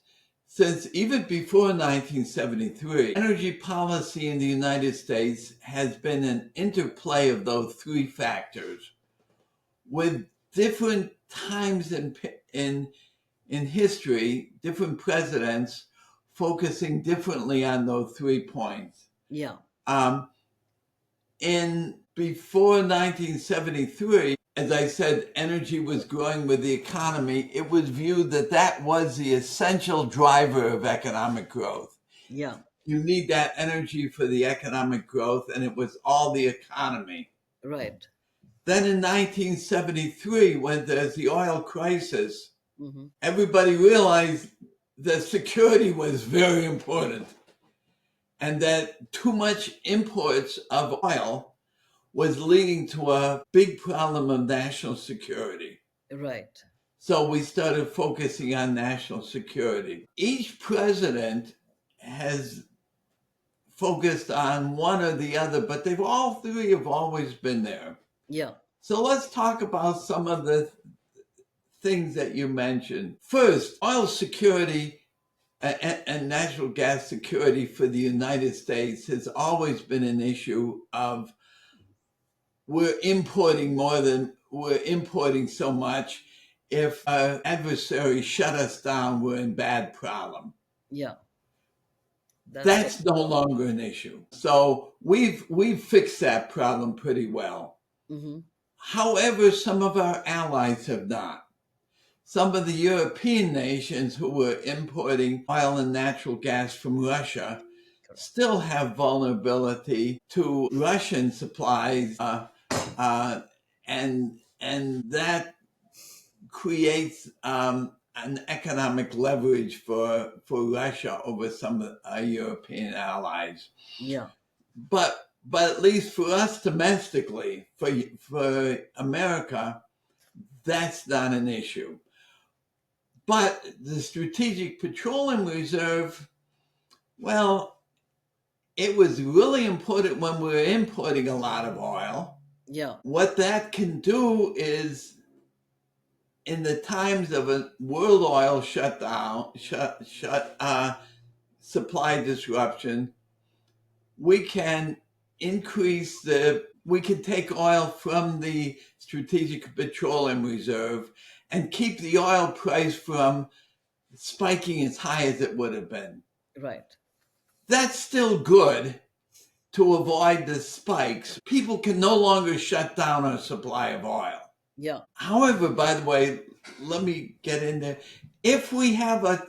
even before 1973, energy policy in the United States has been an interplay of those three factors with different times in history, different presidents focusing differently on those 3 points. Yeah, Um, in before 1973, as I said, energy was growing with the economy. It was viewed that that was the essential driver of economic growth. yeah, You need that energy for the economic growth, and it was all the economy. right. Then in 1973, when there's the oil crisis, Hmm. everybody realized that security was very important and that too much imports of oil was leading to a big problem of national security. Right. So we started focusing on national security. Each president has focused on one or the other, but they've all three have always been there. Yeah, So let's talk about some of the things that you mentioned. First, oil security and natural gas security for the United States has always been an issue of we're importing so much. If our adversary shut us down, we're in bad problem. yeah. That's so. That's no longer an issue. So we've fixed that problem pretty well. Hmm. However, some of our allies have not. Some of the European nations who were importing oil and natural gas from Russia Correct. still have vulnerability to Russian supplies, uh, and that creates an economic leverage for Russia over some of our European allies. Yeah, But at least for us domestically, for America, that's not an issue. But the Strategic Petroleum Reserve, well, it was really important when we were importing a lot of oil. yeah, What that can do is in the times of a world oil supply disruption, we can we can take oil from the Strategic Petroleum Reserve and keep the oil price from spiking as high as it would have been. Right. That's still good to avoid the spikes. People can no longer shut down our supply of oil. Yeah. However, by the way, let me get in there. If we have a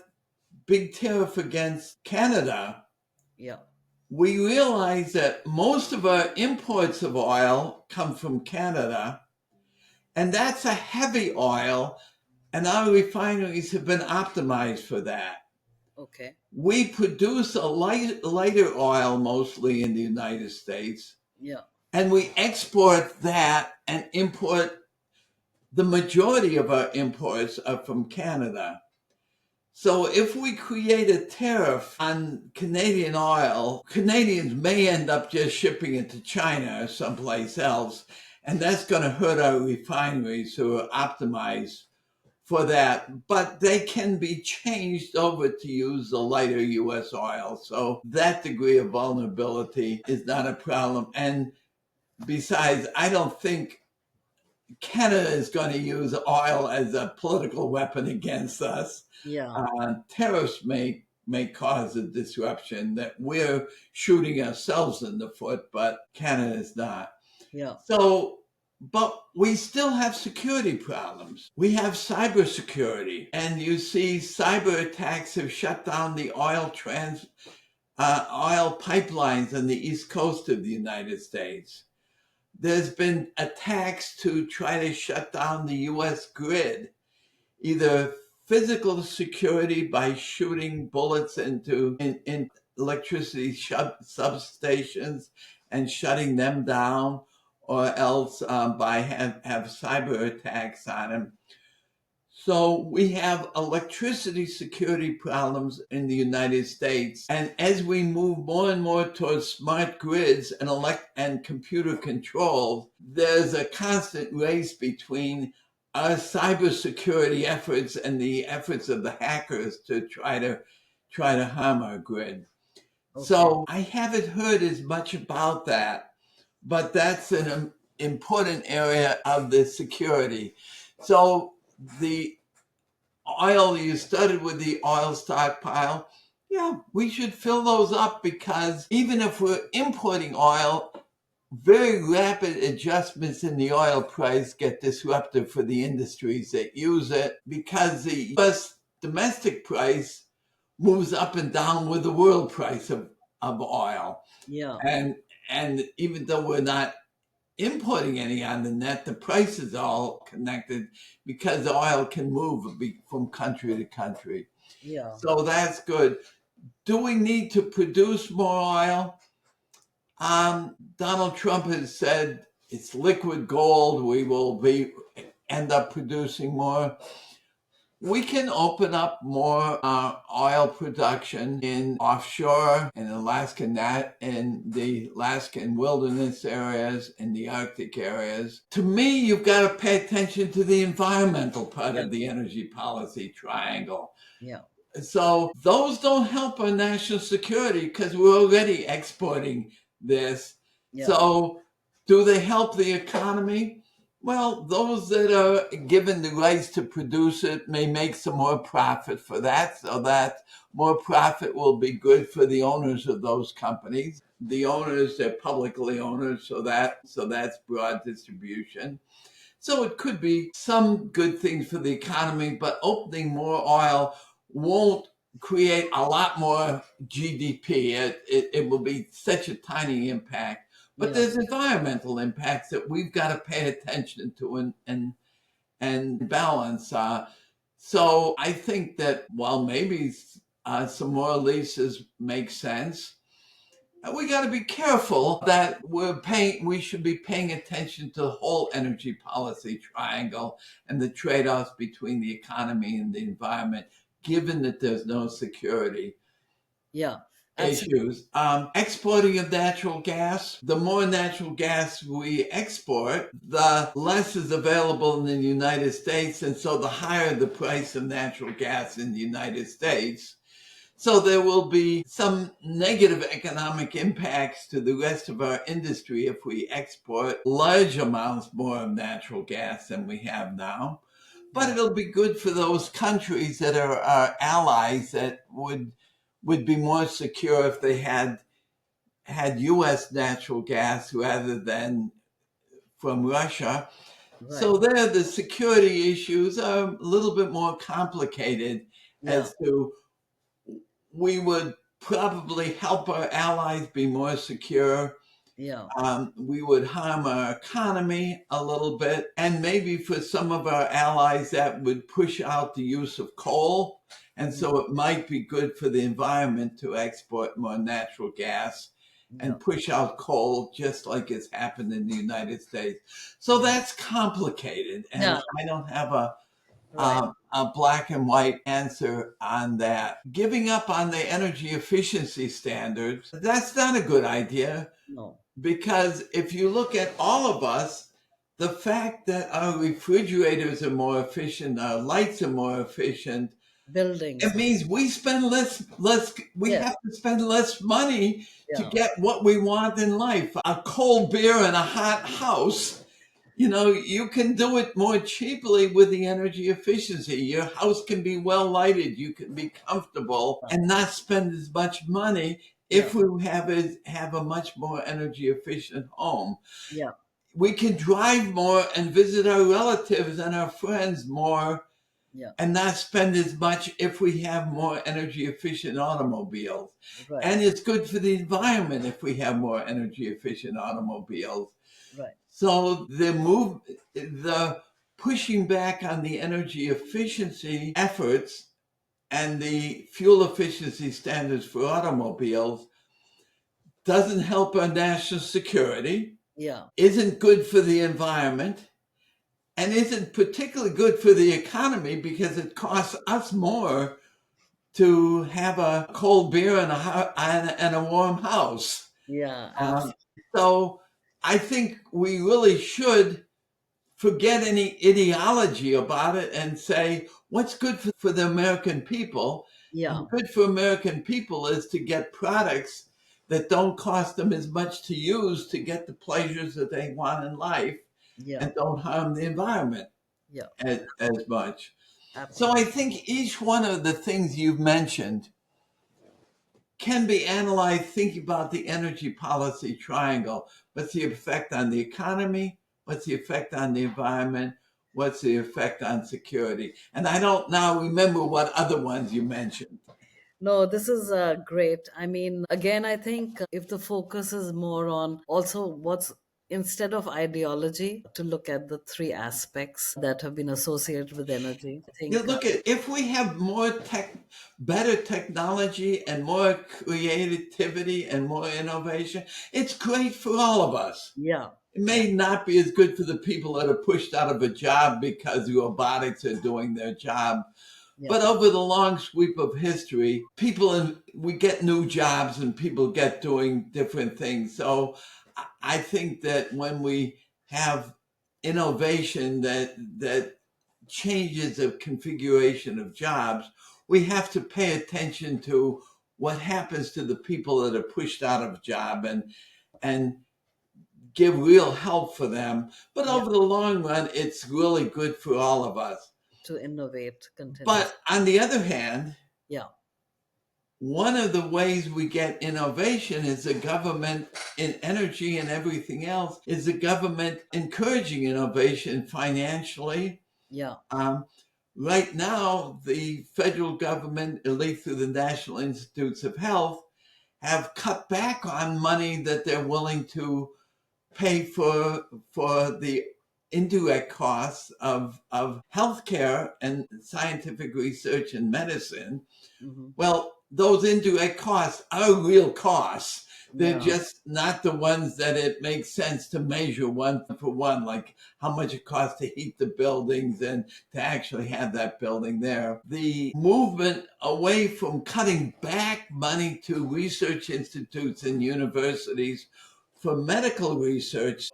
big tariff against Canada, Yeah. we realize that most of our imports of oil come from Canada, and that's a heavy oil, and our refineries have been optimized for that. Okay. We produce a lighter oil mostly in the United States, Yeah. and we export that and import. The majority of our imports are from Canada. So if we create a tariff on Canadian oil, Canadians may end up just shipping it to China or someplace else, and that's going to hurt our refineries who are optimized for that. But they can be changed over to use the lighter U.S. oil. So that degree of vulnerability is not a problem. And besides, I don't think Canada is going to use oil as a political weapon against us. Yeah. Tariffs may cause a disruption that we're shooting ourselves in the foot, but Canada is not. Yeah. So, but we still have security problems. We have cybersecurity, and you see cyber attacks have shut down the oil pipelines on the east coast of the United States. There's been attacks to try to shut down the U.S. grid, either physical security by shooting bullets into in electricity substations and shutting them down, or else by have cyber attacks on them. So we have electricity security problems in the United States. And as we move more and more towards smart grids and computer control, there's a constant race between our cybersecurity efforts and the efforts of the hackers to try to harm our grid. Okay. So I haven't heard as much about that, but that's an important area of the security. So the oil, you started with the oil stockpile. Yeah, we should fill those up, because even if we're importing oil, very rapid adjustments in the oil price get disruptive for the industries that use it, because the U.S. domestic price moves up and down with the world price of oil. Yeah. And even though we're not importing any on the net, the price is all connected, because the oil can move from country to country. Yeah. So that's good. Do we need to produce more oil? Donald Trump has said it's liquid gold. We will end up producing more. We can open up more oil production in offshore, in in the Alaskan wilderness areas, in the Arctic areas. To me, you've got to pay attention to the environmental part of the energy policy triangle. Yeah. So those don't help our national security, because we're already exporting this. Yeah. So do they help the economy? Well, those that are given the rights to produce it may make some more profit for that, so that more profit will be good for the owners of those companies. The owners, they're publicly owned, so that's broad distribution. So it could be some good things for the economy, but opening more oil won't create a lot more GDP. It will be such a tiny impact. But there's environmental impacts that we've got to pay attention to and balance. So I think that while maybe some more leases make sense, we got to be careful that we should be paying attention to the whole energy policy triangle and the trade-offs between the economy and the environment, given that there's no security. Yeah. Absolutely. issues. Exporting of natural gas. The more natural gas we export, the less is available in the United States. And so the higher the price of natural gas in the United States. So there will be some negative economic impacts to the rest of our industry if we export large amounts more of natural gas than we have now. But Yeah. it'll be good for those countries that are our allies that would be more secure if they had U.S. natural gas rather than from Russia. Right. So there, the security issues are a little bit more complicated Yeah. as to we would probably help our allies be more secure. Yeah. We would harm our economy a little bit. And maybe for some of our allies, that would push out the use of coal. And so it might be good for the environment to export more natural gas Yeah. and push out coal, just like it's happened in the United States. So Yeah. that's complicated. And Yeah. I don't have Right. a black and white answer on that. Giving up on the energy efficiency standards, that's not a good idea No. because if you look at all of us, the fact that our refrigerators are more efficient, our lights are more efficient, Buildings. it means we spend we Yes. have to spend less money to Yeah. get what we want in life. A cold beer and a hot house, you can do it more cheaply with the energy efficiency. Your house can be well lighted, you can be comfortable Yeah. and not spend as much money Yeah. if we have a much more energy efficient home. Yeah. We can drive more and visit our relatives and our friends more Yeah. and not spend as much if we have more energy efficient automobiles. Right. And it's good for the environment if we have more energy efficient automobiles. Right. So the pushing back on the energy efficiency efforts and the fuel efficiency standards for automobiles doesn't help our national security, Yeah. isn't good for the environment, and isn't particularly good for the economy because it costs us more to have a cold beer and a warm house. Yeah. Um, Absolutely. so I think we really should forget any ideology about it and say what's good for the American people. Yeah. And good for American people is to get products that don't cost them as much to use to get the pleasures that they want in life Yeah. and don't harm the environment Yeah. as much. So Absolutely. I think each one of the things you've mentioned can be analyzed thinking about the energy policy triangle. What's the effect on the economy? What's the effect on the environment? What's the effect on security? And I don't now remember what other ones you mentioned. No, this is great. I mean, again, I think if the focus is more on also what's instead of ideology, to look at the three aspects that have been associated with energy. I You think, look at if we have better technology and more creativity and more innovation, it's great for all of us. yeah, It yeah, may not be as good for the people that are pushed out of a job because robotics are doing their job. yeah, But over the long sweep of history, we get new jobs and people get doing different things. So I think that when we have innovation that changes the configuration of jobs, we have to pay attention to what happens to the people that are pushed out of job and give real help for them. But yeah, over the long run, it's really good for all of us. to innovate continuously. But on the other hand, Yeah, one of the ways we get innovation is the government in energy and everything else is the government encouraging innovation financially. yeah, Um, right now, the federal government, at least through the National Institutes of Health, have cut back on money that they're willing to pay for the indirect costs of healthcare and scientific research and medicine. hmm, Well, those indirect costs are real costs. They're Yeah. just not the ones that it makes sense to measure one for one, like how much it costs to heat the buildings and to actually have that building there. The movement away from cutting back money to research institutes and universities for medical research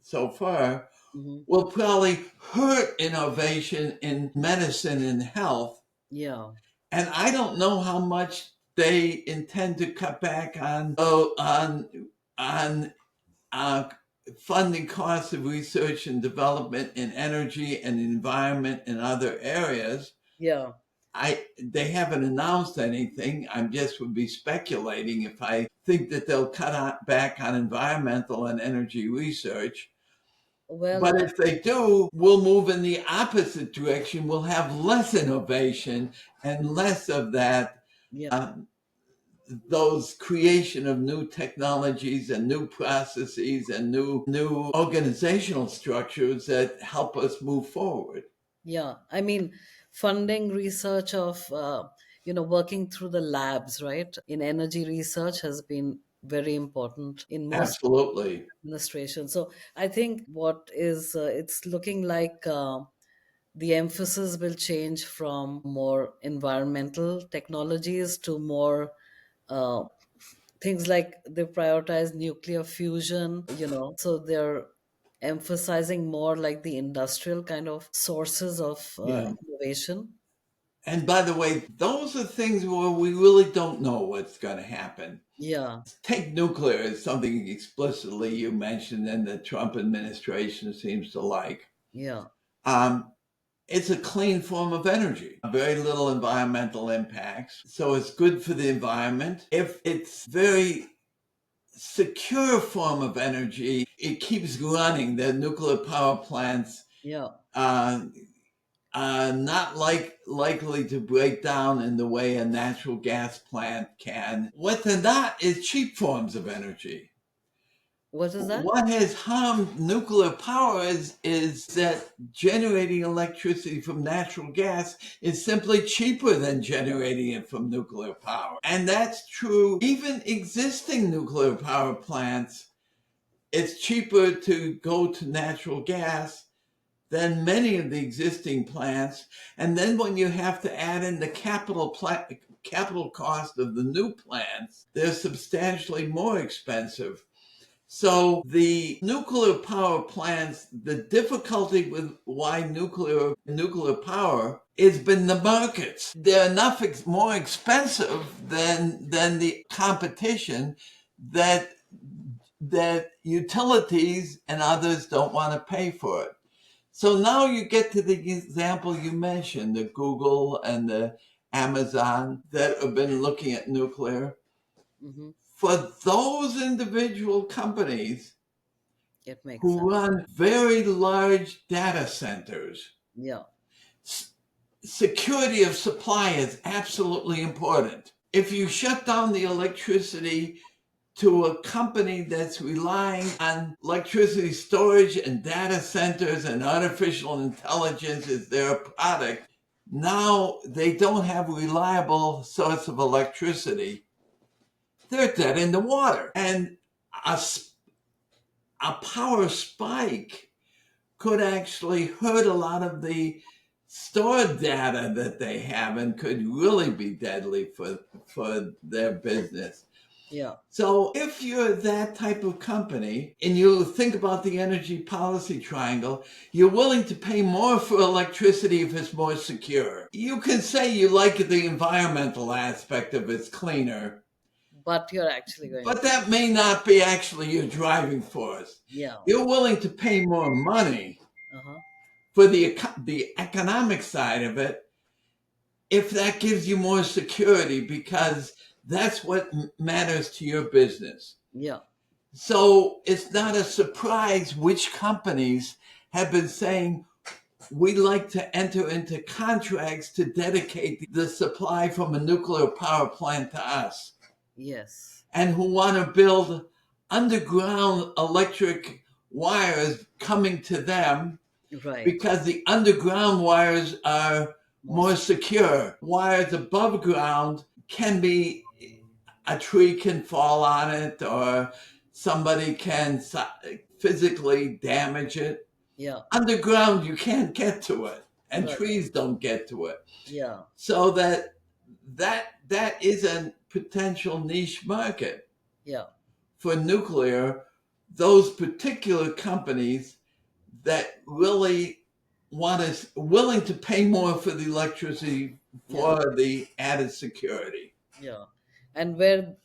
so far Hmm. will probably hurt innovation in medicine and health. Yeah. And I don't know how much they intend to cut back on on uh, funding costs of research and development in energy and environment and other areas. Yeah. They haven't announced anything. I just would be speculating if I think that they'll back on environmental and energy research. Well, But if they do, we'll move in the opposite direction. We'll have less innovation and less of that, yeah. uh, those creation of new technologies and new processes and new organizational structures that help us move forward. Yeah, I mean, funding research of, working through the labs, right, in energy research has been very important in most Absolutely. administrations. So I think it's looking like the emphasis will change from more environmental technologies to more uh, things like they prioritize nuclear fusion, so they're emphasizing more like the industrial kind of sources of Yeah. innovation. And by the way, those are things where we really don't know what's going to happen. Yeah, Take nuclear as something explicitly you mentioned and the Trump administration seems to like. yeah, Um, it's a clean form of energy, very little environmental impacts. So it's good for the environment. If it's very secure form of energy, it keeps running. The nuclear power plants yeah. uh, are not likely to break down in the way a natural gas plant can. What they're not is cheap forms of energy. What is that? What has harmed nuclear power is that generating electricity from natural gas is simply cheaper than generating it from nuclear power. And that's true even existing nuclear power plants. It's cheaper to go to natural gas than many of the existing plants. And then when you have to add in the capital cost of the new plants, they're substantially more expensive. So the nuclear power plants, the difficulty with why nuclear power has been the markets. They're enough more expensive than the competition that that utilities and others don't want to pay for it. So now you get to the example you mentioned, the Google and the Amazon that have been looking at nuclear. Hmm. For those individual companies It makes who sense. run very large data centers, Yeah, security of supply is absolutely important. If you shut down the electricity to a company that's relying on electricity storage and data centers and artificial intelligence as their product, now they don't have a reliable source of electricity. They're dead in the water. And a, a power spike could actually hurt a lot of the stored data that they have and could really be deadly for their business. yeah, So if you're that type of company and you think about the energy policy triangle, you're willing to pay more for electricity if it's more secure. You can say you like the environmental aspect of it's cleaner, but you're actually going but to. that may not be actually your driving force. Yeah. You're willing to pay more money Uh-huh. for the economic side of it if that gives you more security because that's what matters to your business. Yeah. So it's not a surprise which companies have been saying we like to enter into contracts to dedicate the supply from a nuclear power plant to us Yes. and who want to build underground electric wires coming to them Right. because the underground wires are more Most. secure. Wires above ground can be a tree can fall on it or somebody can physically damage it. Yeah. Underground, you can't get to it, and Right. trees don't get to it. Yeah. So that is a potential niche market Yeah. for nuclear. Those particular companies that really willing to pay more for the electricity Yeah. for the added security. Yeah. And where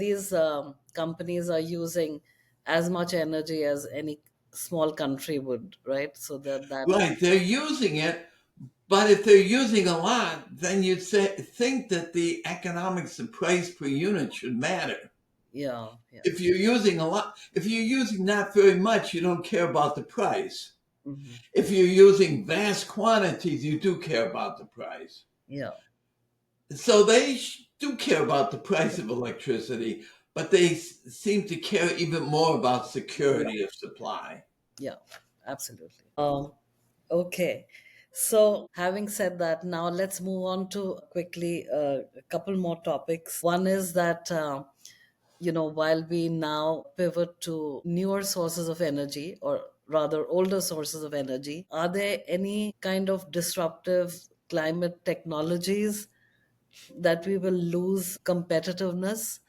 these companies are using as much energy as any small country would, right? So that Right, they're using it, but if they're using a lot, then you'd think that the economics of price per unit should matter. yeah, yeah. If you're using a lot, if you're using not very much, you don't care about the price. Hmm. If you're using vast quantities, you do care about the price. Yeah. So they do care about the price of electricity, but they seem to care even more about Yeah. security of supply. Yeah. Absolutely. Okay. So, having said that, now let's move on to quickly a couple more topics. One is that, while we now pivot to newer sources of energy, or rather older sources of energy, are there any kind of disruptive climate technologies that we will lose competitiveness?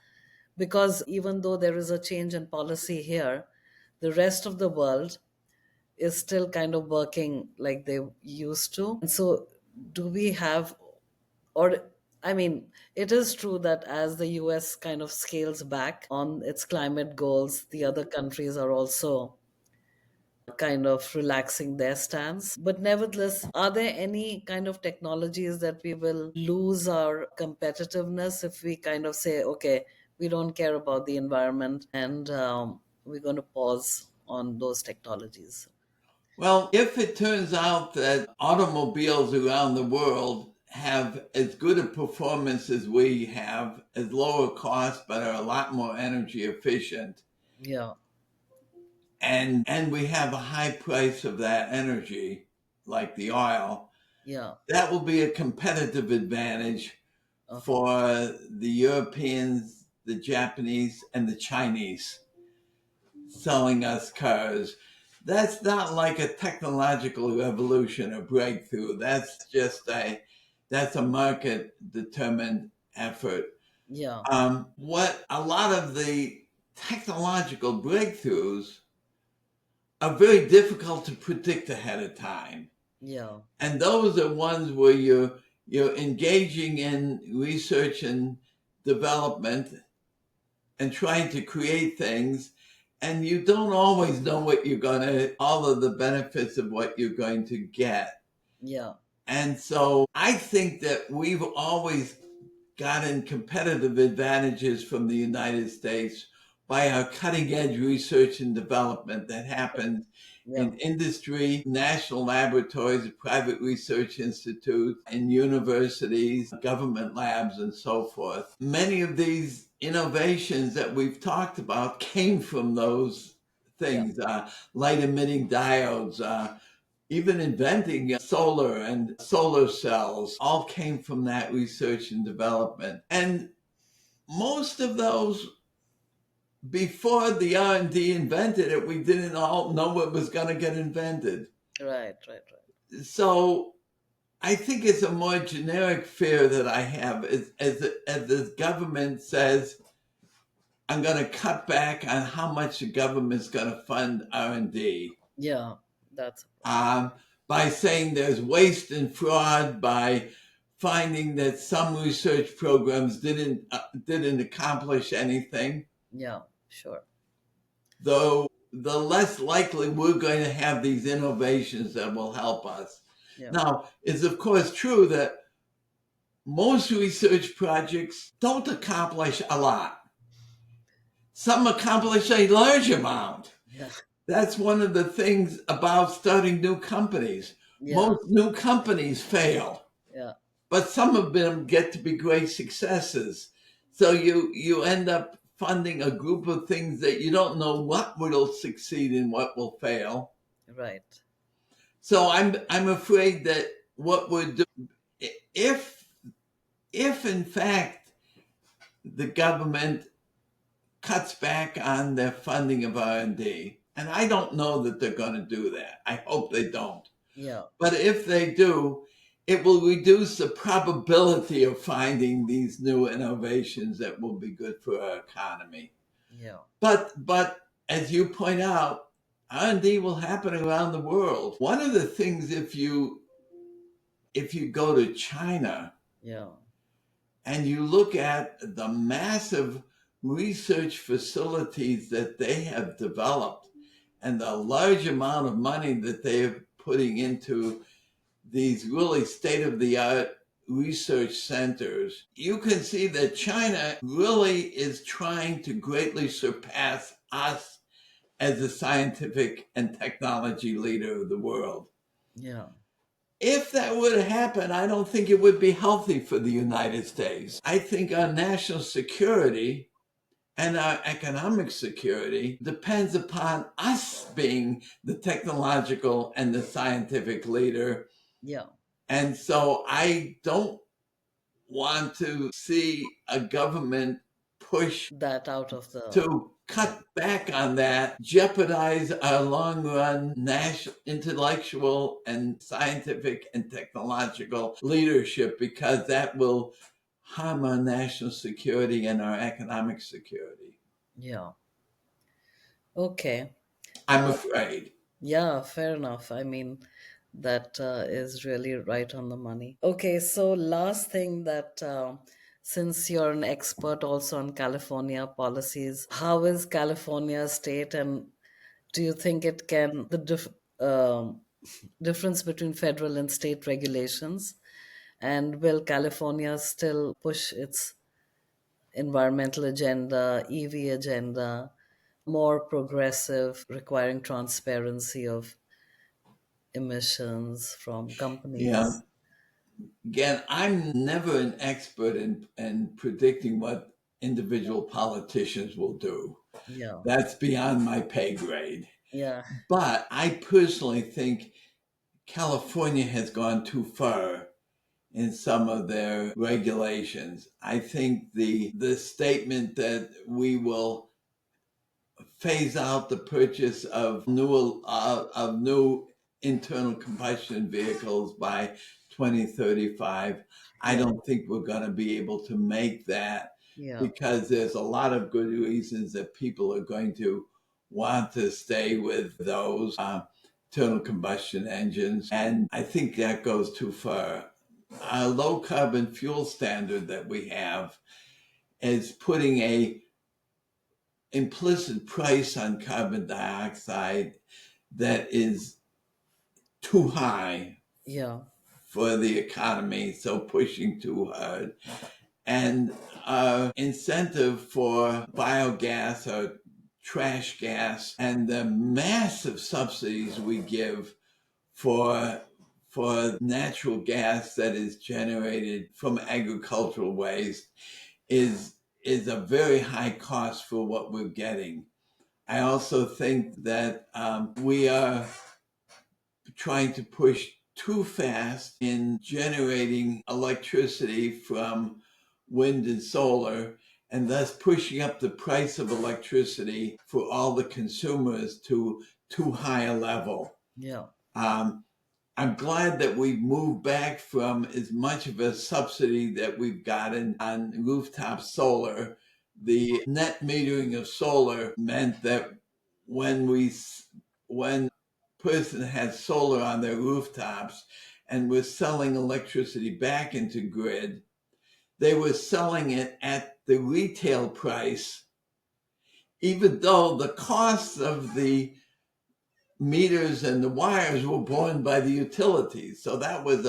Because even though there is a change in policy here, the rest of the world is still kind of working like they used to. And so, do we have, or I mean, it is true that as the US kind of scales back on its climate goals, the other countries are also kind of relaxing their stance. But nevertheless, are there any kind of technologies that we will lose our competitiveness if we kind of say, okay, we don't care about the environment and we're going to pause on those technologies? Well, if it turns out that automobiles around the world have as good a performance as we have, as lower cost, but are a lot more energy efficient, Yeah, and we have a high price of that energy, like the oil, yeah. that will be a competitive advantage Okay. for the Europeans, the Japanese, and the Chinese selling us cars. That's not like a technological revolution or breakthrough. That's a market determined effort. Yeah, What a lot of the technological breakthroughs are very difficult to predict ahead of time. yeah, And those are ones where you're engaging in research and development and trying to create things, and you don't always know all of the benefits of what you're going to get. yeah, And so I think that we've always gotten competitive advantages from the United States by our cutting edge research and development that happens yeah, in industry, national laboratories, private research institutes, and universities, government labs, and so forth. Many of these innovations that we've talked about came from those yeah, things, light emitting diodes, even inventing solar and solar cells all came from that research and development. And most of those, before the R&D invented it, we didn't all know what was going to get invented. right, right, right. So I think it's a more generic fear that I have as the government says, I'm going to cut back on how much the government's going to fund R&D. Yeah, that's, um, by saying there's waste and fraud, by finding that some research programs didn't accomplish anything, yeah, sure. though the less likely we're going to have these innovations that will help us. Yeah, Now, it's of course true that most research projects don't accomplish a lot. Some accomplish a large amount. yeah, That's one of the things about starting new companies. yeah, Most new companies fail, yeah, but some of them get to be great successes. So you end up funding a group of things that you don't know what will succeed and what will fail. right. So I'm afraid that what we're doing, if if in fact the government cuts back on their funding of R&D. And I don't know that they're going to do that. I hope they don't. Yeah. But if they do, it will reduce the probability of finding these new innovations that will be good for our economy. Yeah. But as you point out, R&D will happen around the world. One of the things, if you go to China, Yeah. and you look at the massive research facilities that they have developed and the large amount of money that they are putting into these really state-of-the-art research centers, you can see that China really is trying to greatly surpass us as the scientific and technology leader of the world. Yeah. If that were to happen, I don't think it would be healthy for the United States. I think our national security and our economic security depends upon us being the technological and the scientific leader. Yeah. And so I don't want to see a government push That out of the. to cut back on that, jeopardize our long run national intellectual and scientific and technological leadership, because that will harm our national security and our economic security. Yeah. Okay. I'm afraid. Yeah, fair enough. I mean, that is really right on the money. Okay, so last thing that since you're an expert also on California policies, how is California state, and do you think it can um, difference between federal and state regulations, and will California still push its environmental agenda, EV agenda, more progressive, requiring transparency of emissions from Yeah. companies? Again, I'm never an expert in predicting what individual politicians will do. Yeah, That's beyond my pay grade. yeah, But I personally think California has gone too far in some of their regulations. I think the statement that we will phase out the purchase of new internal combustion vehicles by 2035. I yeah, don't think we're going to be able to make that, yeah, because there's a lot of good reasons that people are going to want to stay with those internal combustion engines. And I think that goes too far. Our low carbon fuel standard that we have is putting a implicit price on carbon dioxide that is too high yeah, for the economy, so pushing too hard. And incentive for biogas or trash gas, and the massive subsidies we give for natural gas that is generated from agricultural waste is a very high cost for what we're getting. I also think that we are trying to push too fast in generating electricity from wind and solar, and thus pushing up the price of electricity for all the consumers to too high a level. yeah, Um, I'm glad that we've moved back from as much of a subsidy that we've gotten on rooftop solar. The net metering of solar meant that when person had solar on their rooftops and was selling electricity back into grid, they were selling it at the retail price, even though the costs of the meters and the wires were borne by the utilities. So that was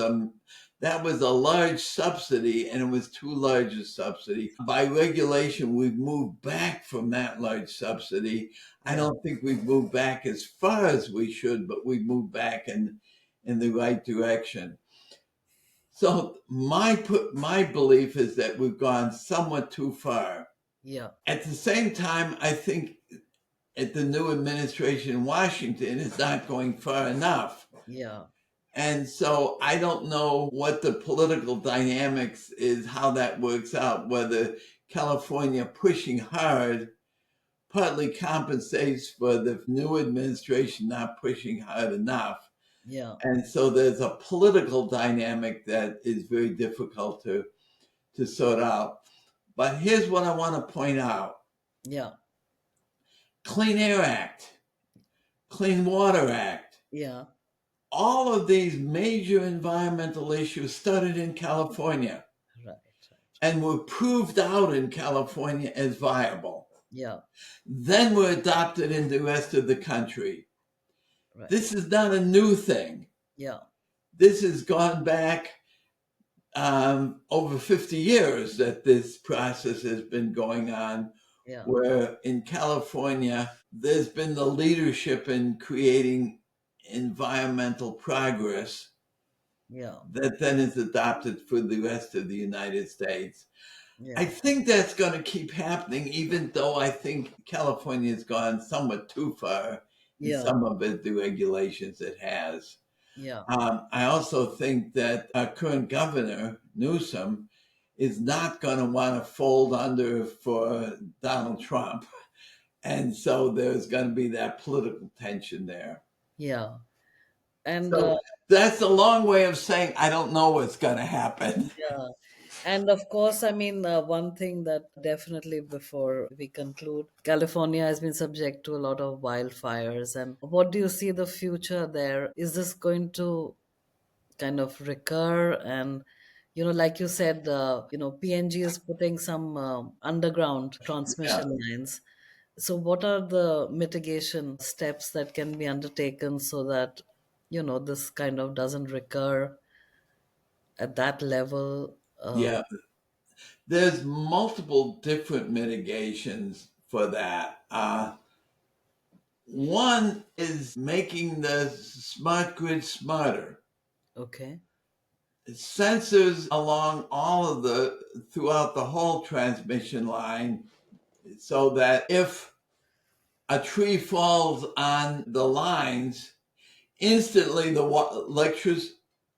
a large subsidy, and it was too large a subsidy. By regulation, we've moved back from that large subsidy. I yeah, don't think we've moved back as far as we should, but we've moved back in the right direction. So my belief is that we've gone somewhat too far. yeah, At the same time, I think the new administration in Washington is not going far enough. yeah, And so I don't know what the political dynamics is, how that works out, whether California pushing hard partly compensates for the new administration not pushing hard enough. Yeah. And so there's a political dynamic that is very difficult to sort out. But here's what I want to point out. Yeah. Clean Air Act, Clean Water Act, Yeah. all of these major environmental issues started in California Right. and were proved out in California as viable. Yeah. Then were adopted in the rest of the country. Right. This is not a new thing. Yeah. This has gone back over 50 years that this process has been going on, Yeah. where in California, there's been the leadership in creating environmental progress Yeah. that then is adopted for the rest of the United States. I Yeah. think that's going to keep happening, even though I think California has gone somewhat too far in Yeah. some of the regulations it has. Yeah. I also think that our current governor, Newsom, is not going to want to fold under for Donald Trump. And so there's going to be that political tension there. Yeah. And So that's a long way of saying I don't know what's going to happen. yeah. And of course, I mean, one thing that definitely before we conclude, California has been subject to a lot of wildfires. And what do you see the future there? Is this going to kind of recur? And, like you said, PNG is putting some underground Yeah. transmission lines. So, what are the mitigation steps that can be undertaken so that, this kind of doesn't recur at that level? Yeah. There's multiple different mitigations for that. One is making the smart grid smarter. Okay. Sensors along throughout the whole transmission line, so that if a tree falls on the lines, instantly the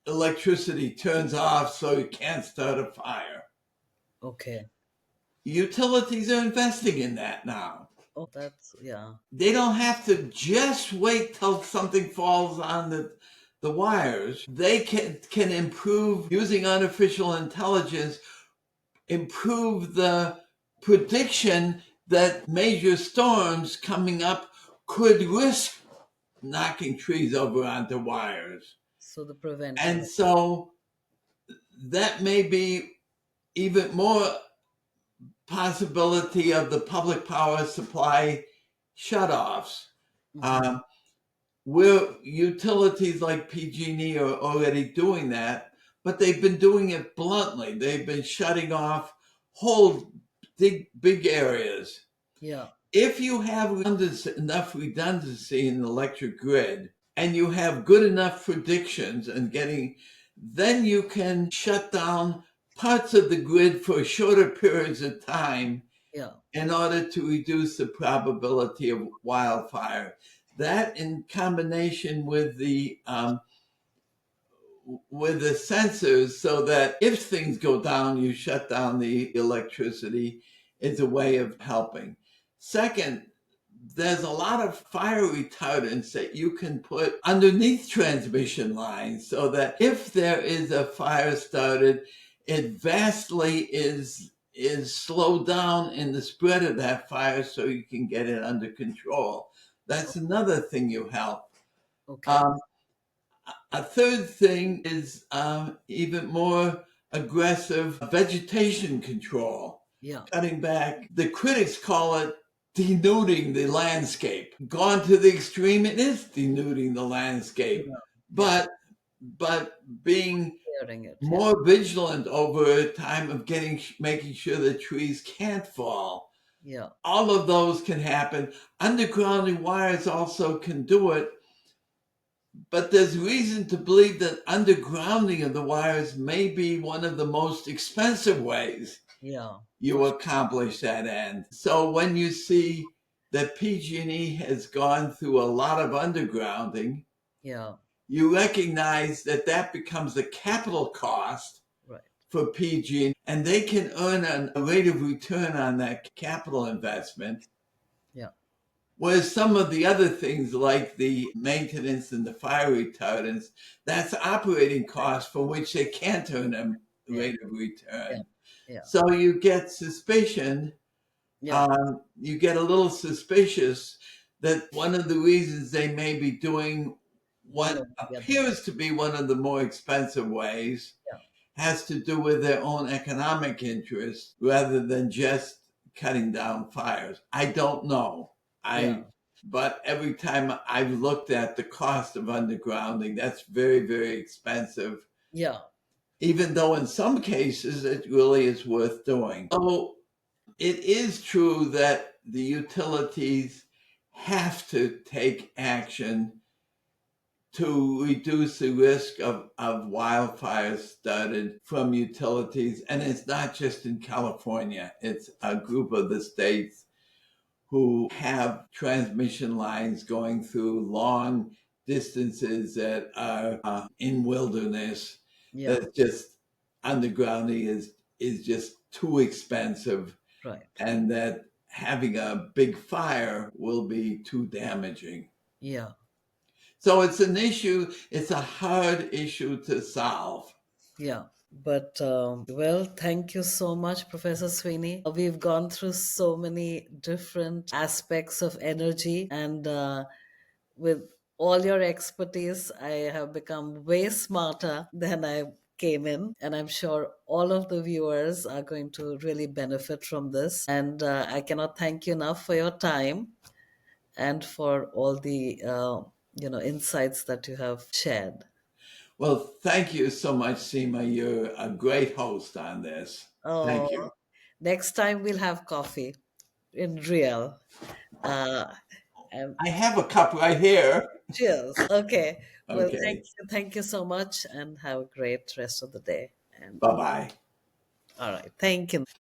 electricity turns off so you can't start a fire. Okay. Utilities are investing in that now. Oh, yeah. They don't have to just wait till something falls on the wires. They can improve using artificial intelligence, improve the prediction that major storms coming up could risk knocking trees over onto wires. So the prevention. And so that may be even more possibility of the public power supply shutoffs. Mhm. Where utilities like PG&E are already doing that, but they've been doing it bluntly. They've been shutting off whole big areas. Yeah. If you have enough redundancy in the electric grid and you have good enough predictions then you can shut down parts of the grid for shorter periods of time Yeah. in order to reduce the probability of wildfire. That, in combination with the sensors, so that if things go down, you shut down the electricity, is a way of helping. Second, there's a lot of fire retardants that you can put underneath transmission lines, so that if there is a fire started, it vastly is slowed down in the spread of that fire, so you can get it under control. That's another thing you help. Okay. A third thing is even more aggressive vegetation control, Yeah. cutting back. The critics call it denuding the landscape. Gone to the extreme, it is denuding the landscape. Yeah. But being Clearing it. Yeah. more vigilant over time of making sure that trees can't fall. Yeah. All of those can happen. Undergrounding wires also can do it. But there's reason to believe that undergrounding of the wires may be one of the most expensive ways Yeah. you accomplish that end. So when you see that PG&E has gone through a lot of undergrounding, Yeah. you recognize that that becomes a capital cost Right. for PG, and they can earn a rate of return on that capital investment. Yeah. Whereas some of the other things like the maintenance and the fire retardants, that's operating costs for which they can't earn a Yeah. rate of Yeah. return. Yeah. So you get suspicion, Yeah. you get a little suspicious that one of the reasons they may be doing what Doing the other way. appears to be one of the more expensive ways Yeah. has to do with their own economic interests rather than just cutting down fires. I don't know. Yeah. But every time I've looked at the cost of undergrounding, that's very, very expensive, Yeah. even though in some cases it really is worth doing. So it is true that the utilities have to take action to reduce the risk of wildfires started from utilities. And it's not just in California, it's a group of the states who have transmission lines going through long distances that are in wilderness. Yeah. That just undergrounding is just too expensive, Right. and that having a big fire will be too damaging. Yeah. So it's an issue, it's a hard issue to solve. Yeah. But, well, thank you so much, Professor Sweeney. We've gone through so many different aspects of energy, and with all your expertise, I have become way smarter than I came in. And I'm sure all of the viewers are going to really benefit from this. And I cannot thank you enough for your time and for all the insights that you have shared. Well, thank you so much, Seema. You're a great host on this. Thank you. Oh, next time we'll have coffee in real. Uh, and I have a cup right here. cheers. Okay. Well, Okay. thank you so much, and have a great rest of the day. And Bye bye. all right, thank you.